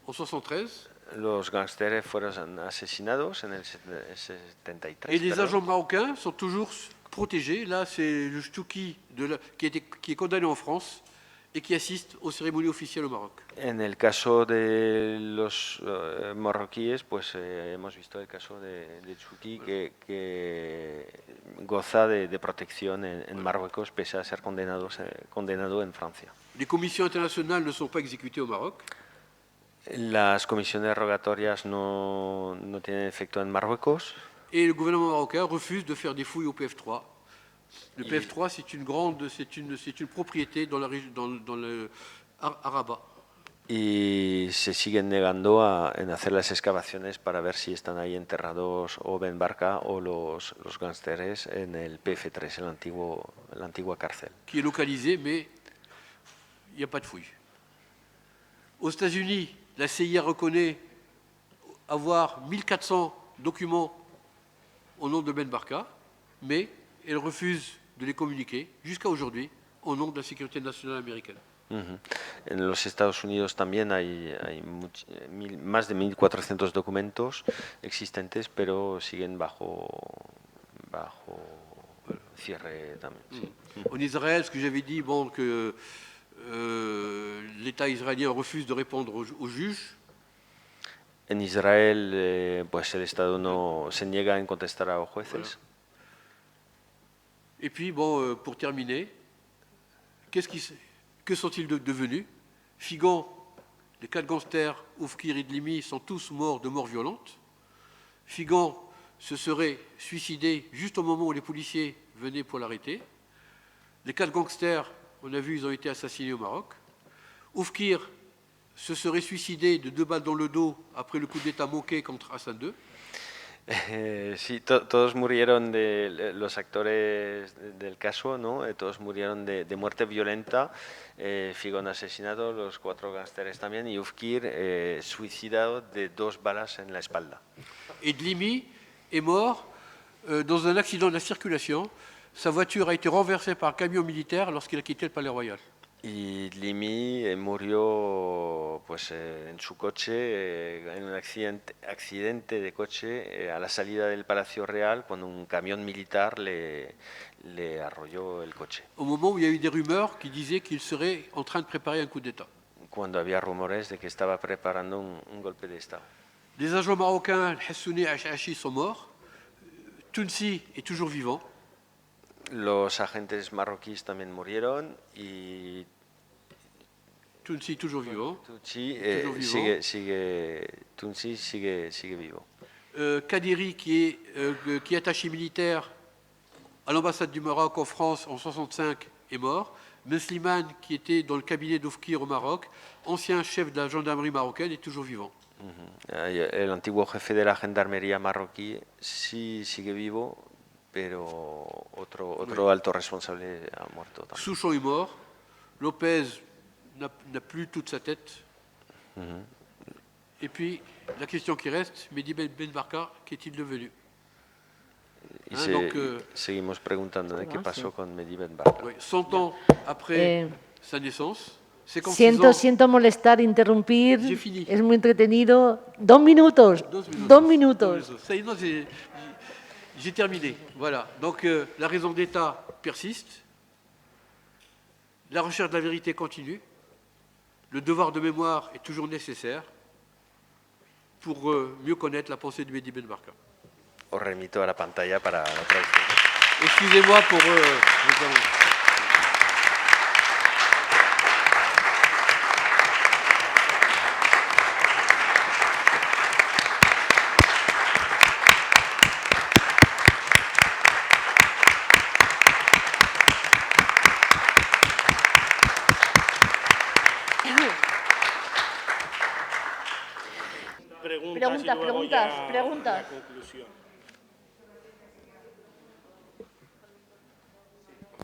en 1973. Los gangsters fueron asesinados en el 73. Et les perdón. agents marocains sont toujours protégés. Là, c'est le Chtouki qui est condamné en France et qui assiste aux cérémonies officielles au Maroc. En el caso de los marroquíes, pues hemos visto el caso de Chouki que goza de protección en Marruecos pese a ser condenado en Francia. Les commissions internationales ne sont pas exécutées au Maroc. Las comisiones rogatorias no tienen efecto en Marruecos. Et le gouvernement marocain refuse de faire des fouilles au PF3. Le PF3, c'est une propriété dans le Araba. Y se siguen negando en hacer las excavaciones para ver si están ahí enterrados o Ben Barka o los gangsters en el PF3, la antigua cárcel. Qui est localisé, mais il n'y a pas de fouilles. Aux États-Unis, la CIA reconnaît avoir 1400 documents au nom de Ben Barka, mais elle refuse de les communiquer jusqu'à aujourd'hui au nom de la sécurité nationale américaine. En los Estados Unidos también hay más de 1.400 documentos existentes, pero siguen bajo cierre también. Sí. En Israël, ce que j'avais dit, bon, que l'État israélien refuse de répondre aux juges. En Israel, pues el Estado no se niega en contestar a los jueces. Voilà. Et puis, bon, pour terminer, que sont-ils devenus? Figan, les 4 gangsters, Oufkir et Dlimi, sont tous morts de mort violente. Figan se serait suicidé juste au moment où les policiers venaient pour l'arrêter. Les 4 gangsters, on a vu, ils ont été assassinés au Maroc. Oufkir se serait suicidé de 2 balles dans le dos après le coup d'État manqué contre Hassan II. Sí, todos murieron los actores del caso, ¿no? Todos murieron de muerte violenta, Figon asesinado, los 4 gánsteres también, y Oufkir suicidado de 2 balas en la espalda. Et Dlimi est mort dans un accident de la circulation. Sa voiture a été renversée par un camion militaire lorsqu'il a quitté le Palais Royal. Y Dlimi murió pues, en su coche, en un accidente de coche a la salida del Palacio Real, cuando un camión militar le arrolló el coche. Au moment où il y a eu des rumeurs qui disaient qu'il serait en train de préparer un coup d'État. Cuando había rumores de que estaba preparando un golpe de Estado. Les agents marocains, El Hassouni et Hachi, sont morts. Tounsi est toujours vivant. Los agentes marroquíes también murieron y Tounsi toujours vivant. Tunsi sigue vivo. Kadiri, qui est attaché militaire à l'ambassade du Maroc en France en 1965, est mort. Mesliman, qui était dans le cabinet d'Oufkir au Maroc, ancien chef de la gendarmerie marocaine, est toujours vivant. El antiguo jefe de la gendarmería marroquí sí sigue vivo, pero otro alto responsable ha muerto también. Souchon est mort. Lopez n'a plus toute sa tête. Et puis, la question qui reste, Mehdi Ben Barka, qu'est-il devenu? Seguimos preguntando de qué pasó con Mehdi Ben Barka. Oui, 100 ans après sa naissance. Siento molestar, interrumpir. J'ai fini. Es muy entretenido. 2 minutos. 2 minutos. Ça y est, non, j'ai terminé. Voilà. Donc, la raison d'État persiste. La recherche de la vérité continue. Le devoir de mémoire est toujours nécessaire pour mieux connaître la pensée de Mehdi Ben Barka. Os remito a la pantalla para la traducción. Excusez-moi pour les Preguntas. La conclusión.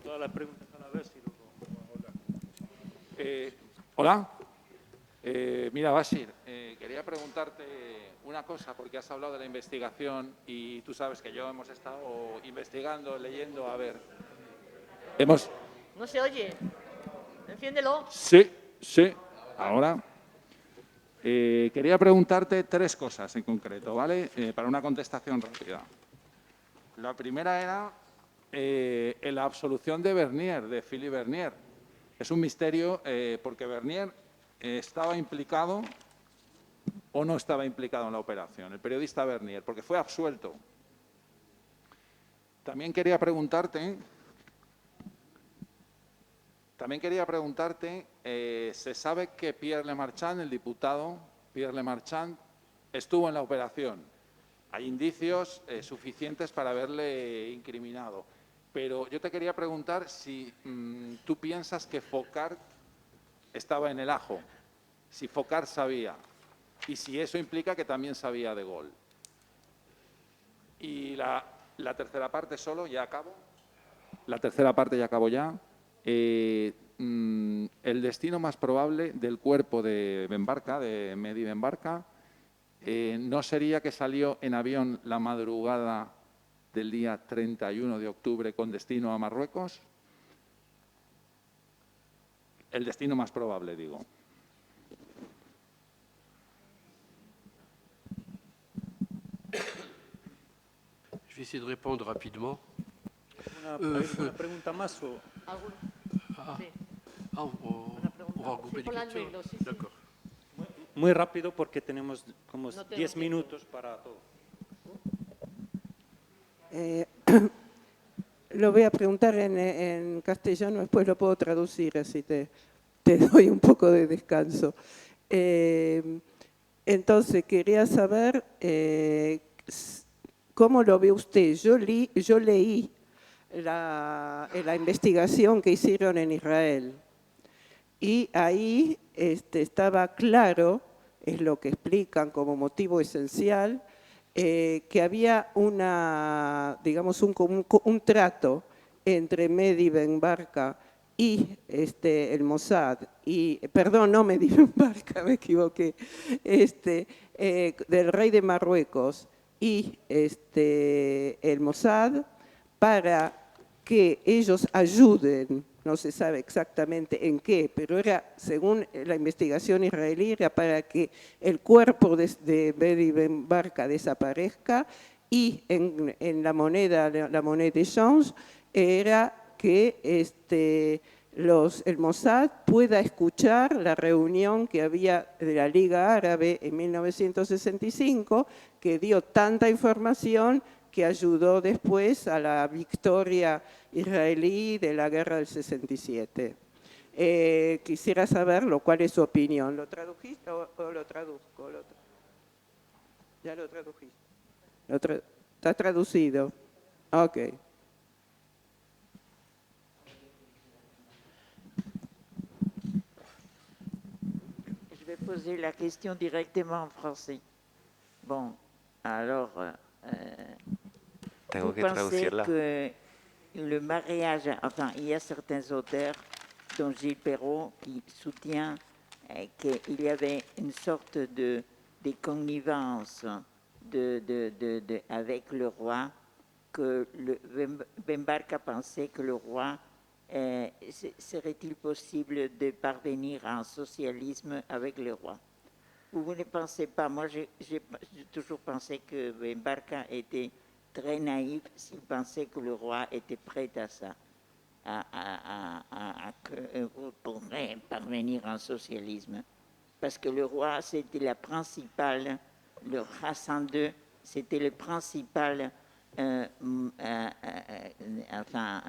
Todas las preguntas a la vez y luego. Hola. Mira, Bashir, quería preguntarte una cosa, porque has hablado de la investigación y tú sabes que yo hemos estado investigando, leyendo, a ver. No se oye. Enciéndelo. Sí, ahora. Quería preguntarte 3 cosas en concreto, ¿vale? Para una contestación rápida. La primera era en la absolución de Bernier, de Philippe Bernier. Es un misterio porque Bernier estaba implicado o no estaba implicado en la operación, el periodista Bernier, porque fue absuelto. También quería preguntarte, se sabe que Pierre Lemarchand, el diputado Pierre Lemarchand, estuvo en la operación. Hay indicios suficientes para haberle incriminado. Pero yo te quería preguntar si tú piensas que Focart estaba en el ajo, si Focart sabía, y si eso implica que también sabía de Gaulle. Y la tercera parte solo, ya acabo. La tercera parte ya acabo ya. El destino más probable del cuerpo de Ben Barka, de Mehdi Ben Barka, ¿no sería que salió en avión la madrugada del día 31 de octubre con destino a Marruecos? El destino más probable, digo. Je vais essayer de répondre rapidement. Una pregunta más o... On va regrouper les questions. D'accord. Muy rápido porque tenemos como No tengo 10 tiempo. minutos para todo. Lo voy a preguntar en castellano, después lo puedo traducir, así te doy un poco de descanso. Entonces, quería saber ¿cómo lo ve usted? Yo leí la investigación que hicieron en Israel y ahí estaba claro, es lo que explican como motivo esencial, que había digamos, un trato entre Mehdi Ben Barka y el Mossad, perdón, no Mehdi Ben Barka, me equivoqué, del rey de Marruecos y el Mossad para que ellos ayuden, no se sabe exactamente en qué, pero era, según la investigación israelí, era para que el cuerpo de Mehdi Ben Barka desaparezca y en la moneda de change era que el Mossad pueda escuchar la reunión que había de la Liga Árabe en 1965, que dio tanta información que ayudó después a la victoria israelí de la guerra del 67. Quisiera saberlo, ¿cuál es su opinión? ¿Lo tradujiste o lo traduzco? Ya lo tradujiste. Está traducido. Ok. Je vais poser la question directement en français. Bon, alors, Tengo vous que pensez traducirla. que le mariage, enfin, il y a certains auteurs, dont Gilles Perrault, qui soutient qu'il y avait une sorte de connivence avec le roi, que Ben Barka pensait que le roi, serait-il possible de parvenir à un socialisme avec le roi? Vous ne pensez pas? Moi, j'ai toujours pensé que Ben Barka était très naïf s'il pensait que le roi était prêt à ça, que vous pourrez parvenir à un socialisme. Parce que le roi, c'était la principale, le Hassan II, c'était le principal, enfin,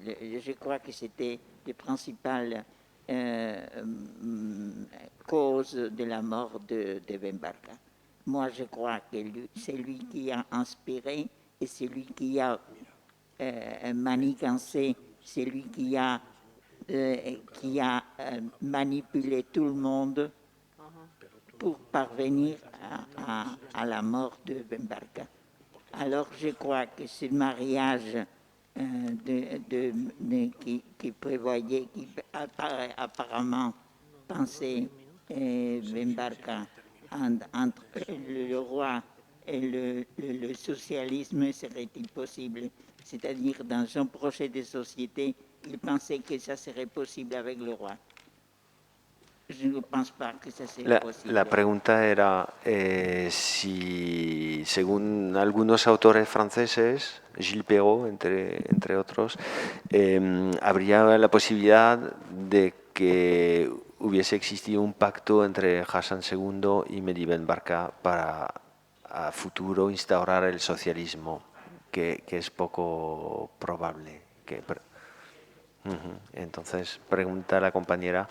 je crois que c'était le principal cause de la mort de Ben Barka. Moi, je crois que c'est lui qui a inspiré et c'est lui qui a manigancé, c'est lui qui a manipulé tout le monde pour parvenir à la mort de Ben Barka. Alors, je crois que ce mariage qui prévoyait, qui apparemment pensait Ben Barka entre le roi et le socialisme serait-il possible? C'est-à-dire, dans un projet de société, il pensait que ça serait possible avec le roi. Je ne pense pas que ça sea posible. La pregunta era si, según algunos autores franceses, Gilles Perrault, entre otros, habría la posibilidad de que hubiese existido un pacto entre Hassan II y Mehdi Ben Barka para a futuro instaurar el socialismo, que es poco probable. Entonces, pregunta a la compañera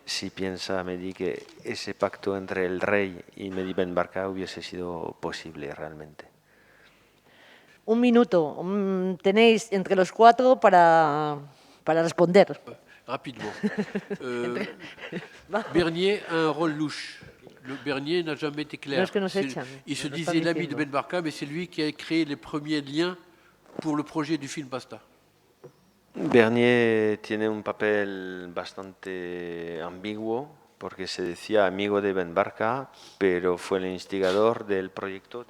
si piensa Mehdi que ese pacto entre el rey y Mehdi Ben Barka hubiese sido posible realmente. Un minuto. Tenéis entre los cuatro para responder. Rapidement. Bernier a un rôle louche. Le Bernier n'a jamais été clair. No es que nos echan. Il se Nos disait están l'ami de diciendo. Ben Barka, mais c'est lui qui a créé les premiers liens pour le projet du film Basta. Bernier tiene un papel bastante ambiguo porque se decía amigo de Ben Barka, pero fue el instigador del proyecto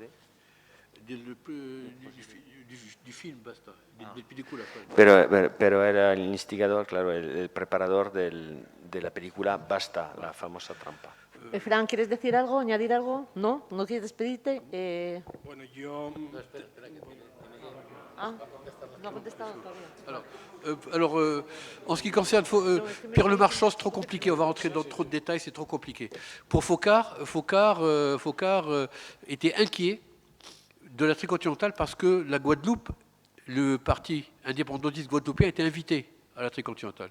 Du film Basta, del película. Pues. Pero era el instigador, claro, el preparador de la película Basta, la famosa trampa. Fran, ¿quieres decir algo, añadir algo? ¿No? ¿No quieres despedirte? Bueno, yo... No ha contestado todavía. Alors, en ce qui concerne Pierre Le Marchand, c'est trop compliqué. On va rentrer dans trop de détails, c'est trop compliqué. Pour Focard était inquiet de l'Afrique continentale parce que la Guadeloupe, le parti indépendantiste guadeloupéen, était invité à l'Afrique continentale.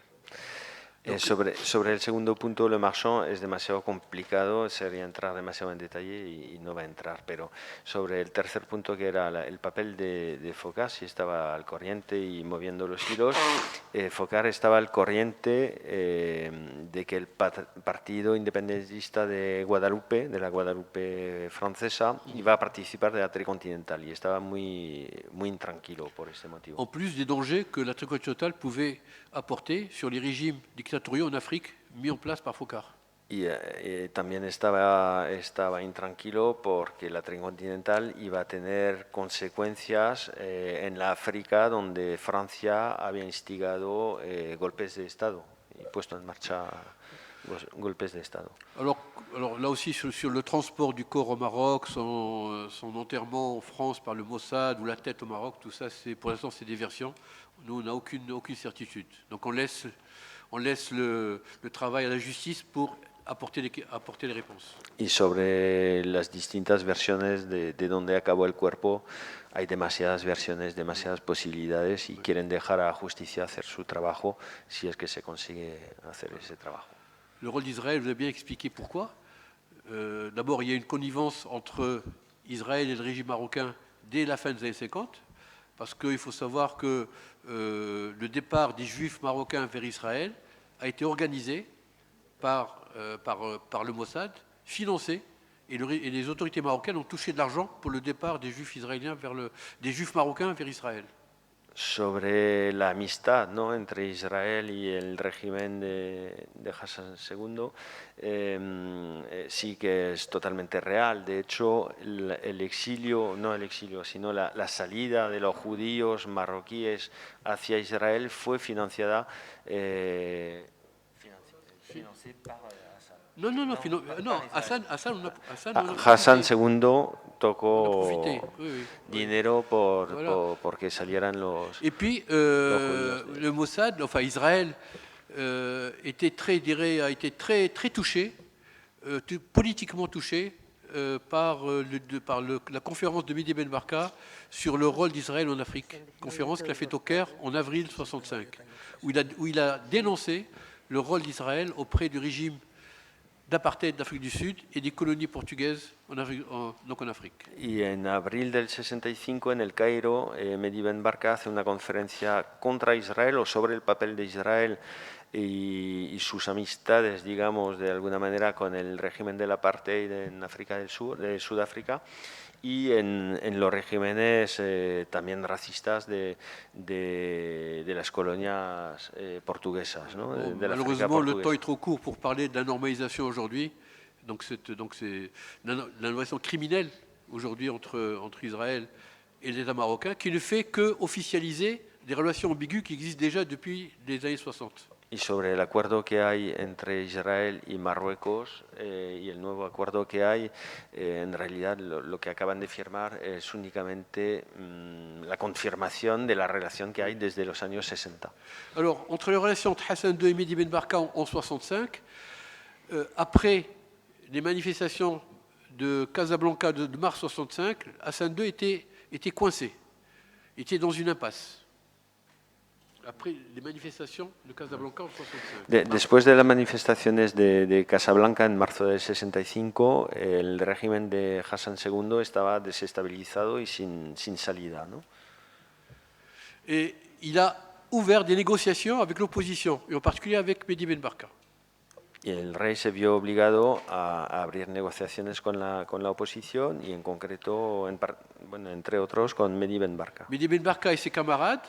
Sobre el segundo punto, Le Marchand es demasiado complicado, sería entrar demasiado en detalle y no va a entrar, pero sobre el tercer punto, que era el papel de Foccart, si estaba al corriente y moviendo los hilos, Foccart estaba al corriente de que el partido independentista de Guadalupe, de la Guadalupe francesa, iba a participar de la Tricontinental y estaba muy intranquilo por este motivo. En plus des dangers que la Tricontinentale pouvait apporter sur les régimes dictatoriaux en Afrique mis en place par Foccart. Y también estaba intranquilo porque la Tricontinental iba a tener consecuencias en la África donde Francia había instigado golpes de Estado y puesto en marcha golpes de Estado. Alors là aussi, sur le transport du corps au Maroc, son enterrement en France par le Mossad ou la tête au Maroc, tout ça, pour l'instant, c'est des versions. Nous, on n'a aucune certitude. Donc on laisse le travail à la justice pour apporter les réponses. Y sobre las distintas versiones de dónde acabó el cuerpo, hay demasiadas versiones, demasiadas posibilidades y quieren dejar a la justicia hacer su trabajo si es que se consigue hacer ese trabajo. Le rôle d'Israël, vous avez bien expliqué pourquoi. D'abord, il y a une connivence entre Israël et le régime marocain dès la fin des années 50, parce qu'il faut savoir que le départ des Juifs marocains vers Israël a été organisé par le Mossad, financé, et les autorités marocaines ont touché de l'argent pour le départ des Juifs israéliens des Juifs marocains vers Israël. Sobre la amistad, ¿no?, entre Israel y el régimen de Hassan II, sí que es totalmente real. De hecho, el exilio, no el exilio, sino la salida de los judíos marroquíes hacia Israel fue financiada Hassan II tocó dinero porque salieran los. Et puis le Mossad, enfin Israël, a été très touché, politiquement touché par la conférence de Mehdi Ben Barka sur le rôle d'Israël en Afrique, conférence qu'il a faite au Caire en avril 65, où il a dénoncé le rôle d'Israël auprès du régime d'apartheid d'Afrique du Sud et des colonies portugaises en Afrique. Y en abril del 65 en el Cairo, Mehdi Ben Barka hace una conferencia contra Israel o sobre el papel de Israel y sus amistades, digamos, de alguna manera con el régimen del apartheid en África del Sur, de Sudáfrica, y en los regímenes también racistas de las colonias portuguesas, ¿no? Malheureusement, le temps est trop court pour parler de la normalisation aujourd'hui. Donc c'est la normalisation criminelle aujourd'hui entre Israël et l'État marocain qui ne fait qu'officialiser des relations ambiguës qui existent déjà depuis les années 60. Y sobre el acuerdo que hay entre Israel y Marruecos y el nuevo acuerdo que hay, en realidad lo que acaban de firmar es únicamente la confirmación de la relación que hay desde los años 60. Alors, entre les relations entre Hassan II et Mehdi Ben Barka en 65, après les manifestations de Casablanca de mars 65, Hassan II était coincé, était dans une impasse. Après les manifestations de Casablanca en 65. Después de las manifestaciones de Casablanca en marzo del 65, el régimen de Hassan II estaba desestabilizado y sin salida, ¿no? Et il a ouvert des négociations avec l'opposition, et en particulier avec Mehdi Ben Barka. Y el rey se vio obligado a abrir negociaciones con la oposición y en concreto, entre otros, con Mehdi Ben Barka. Mehdi Ben Barka et ses camarades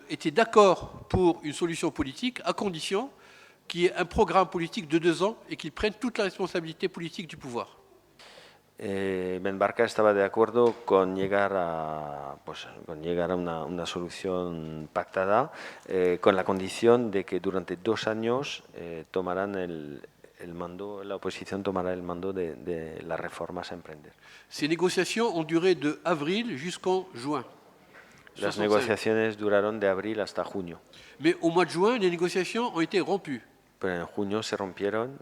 étaient d'accord pour une solution politique à condition qu'il y ait un programme politique de 2 ans et qu'ils prennent toute la responsabilité politique du pouvoir. Ben Barka estaba de acuerdo con llegar a una solución pactada con la condición de que durante 2 años tomarán el mando, la oposición tomará el mando de las reformas a emprender. Ces négociations ont duré de avril jusqu'en juin. Las negociaciones duraron de abril hasta junio. Mais au mois de juin, les négociations ont été rompues. Pero en junio se rompieron.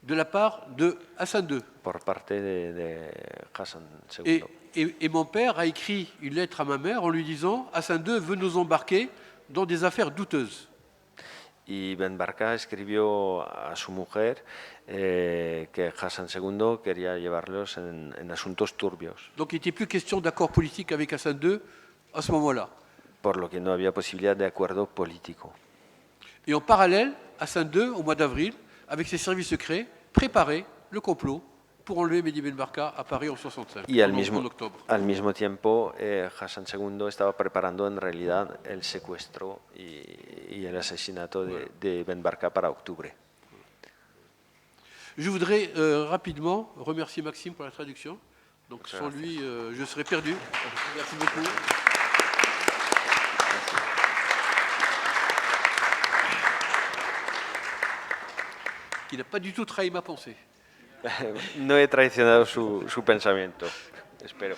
De la part de Hassan II. Por parte de Hassan II. Et mon père a écrit une lettre à ma mère en lui disant « Hassan II veut nous embarquer dans des affaires douteuses ». Y Ben Barka escribió a su mujer que Hassan II quería llevarlos en asuntos turbios, Donc il n'était plus question d'accord politique avec Hassan II à ce moment-là. por lo que no había posibilidad de acuerdo político. Et en parallèle, Hassan II, au mois d'avril, avec ses services secrets, préparait le complot pour enlever Mehdi Ben Barka à Paris en 65, Y al en octobre. mismo tiempo, Hassan II estaba preparando en realidad el secuestro y el asesinato de Ben Barka para octubre. Je voudrais rapidement remercier Maxime pour la traduction. Donc sans lui, je serais perdu. Merci beaucoup. Qui n'a pas du tout trahi ma pensée. No he traicionado su pensamiento, espero.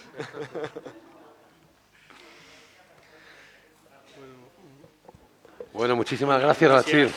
Bueno, muchísimas gracias, Rachid.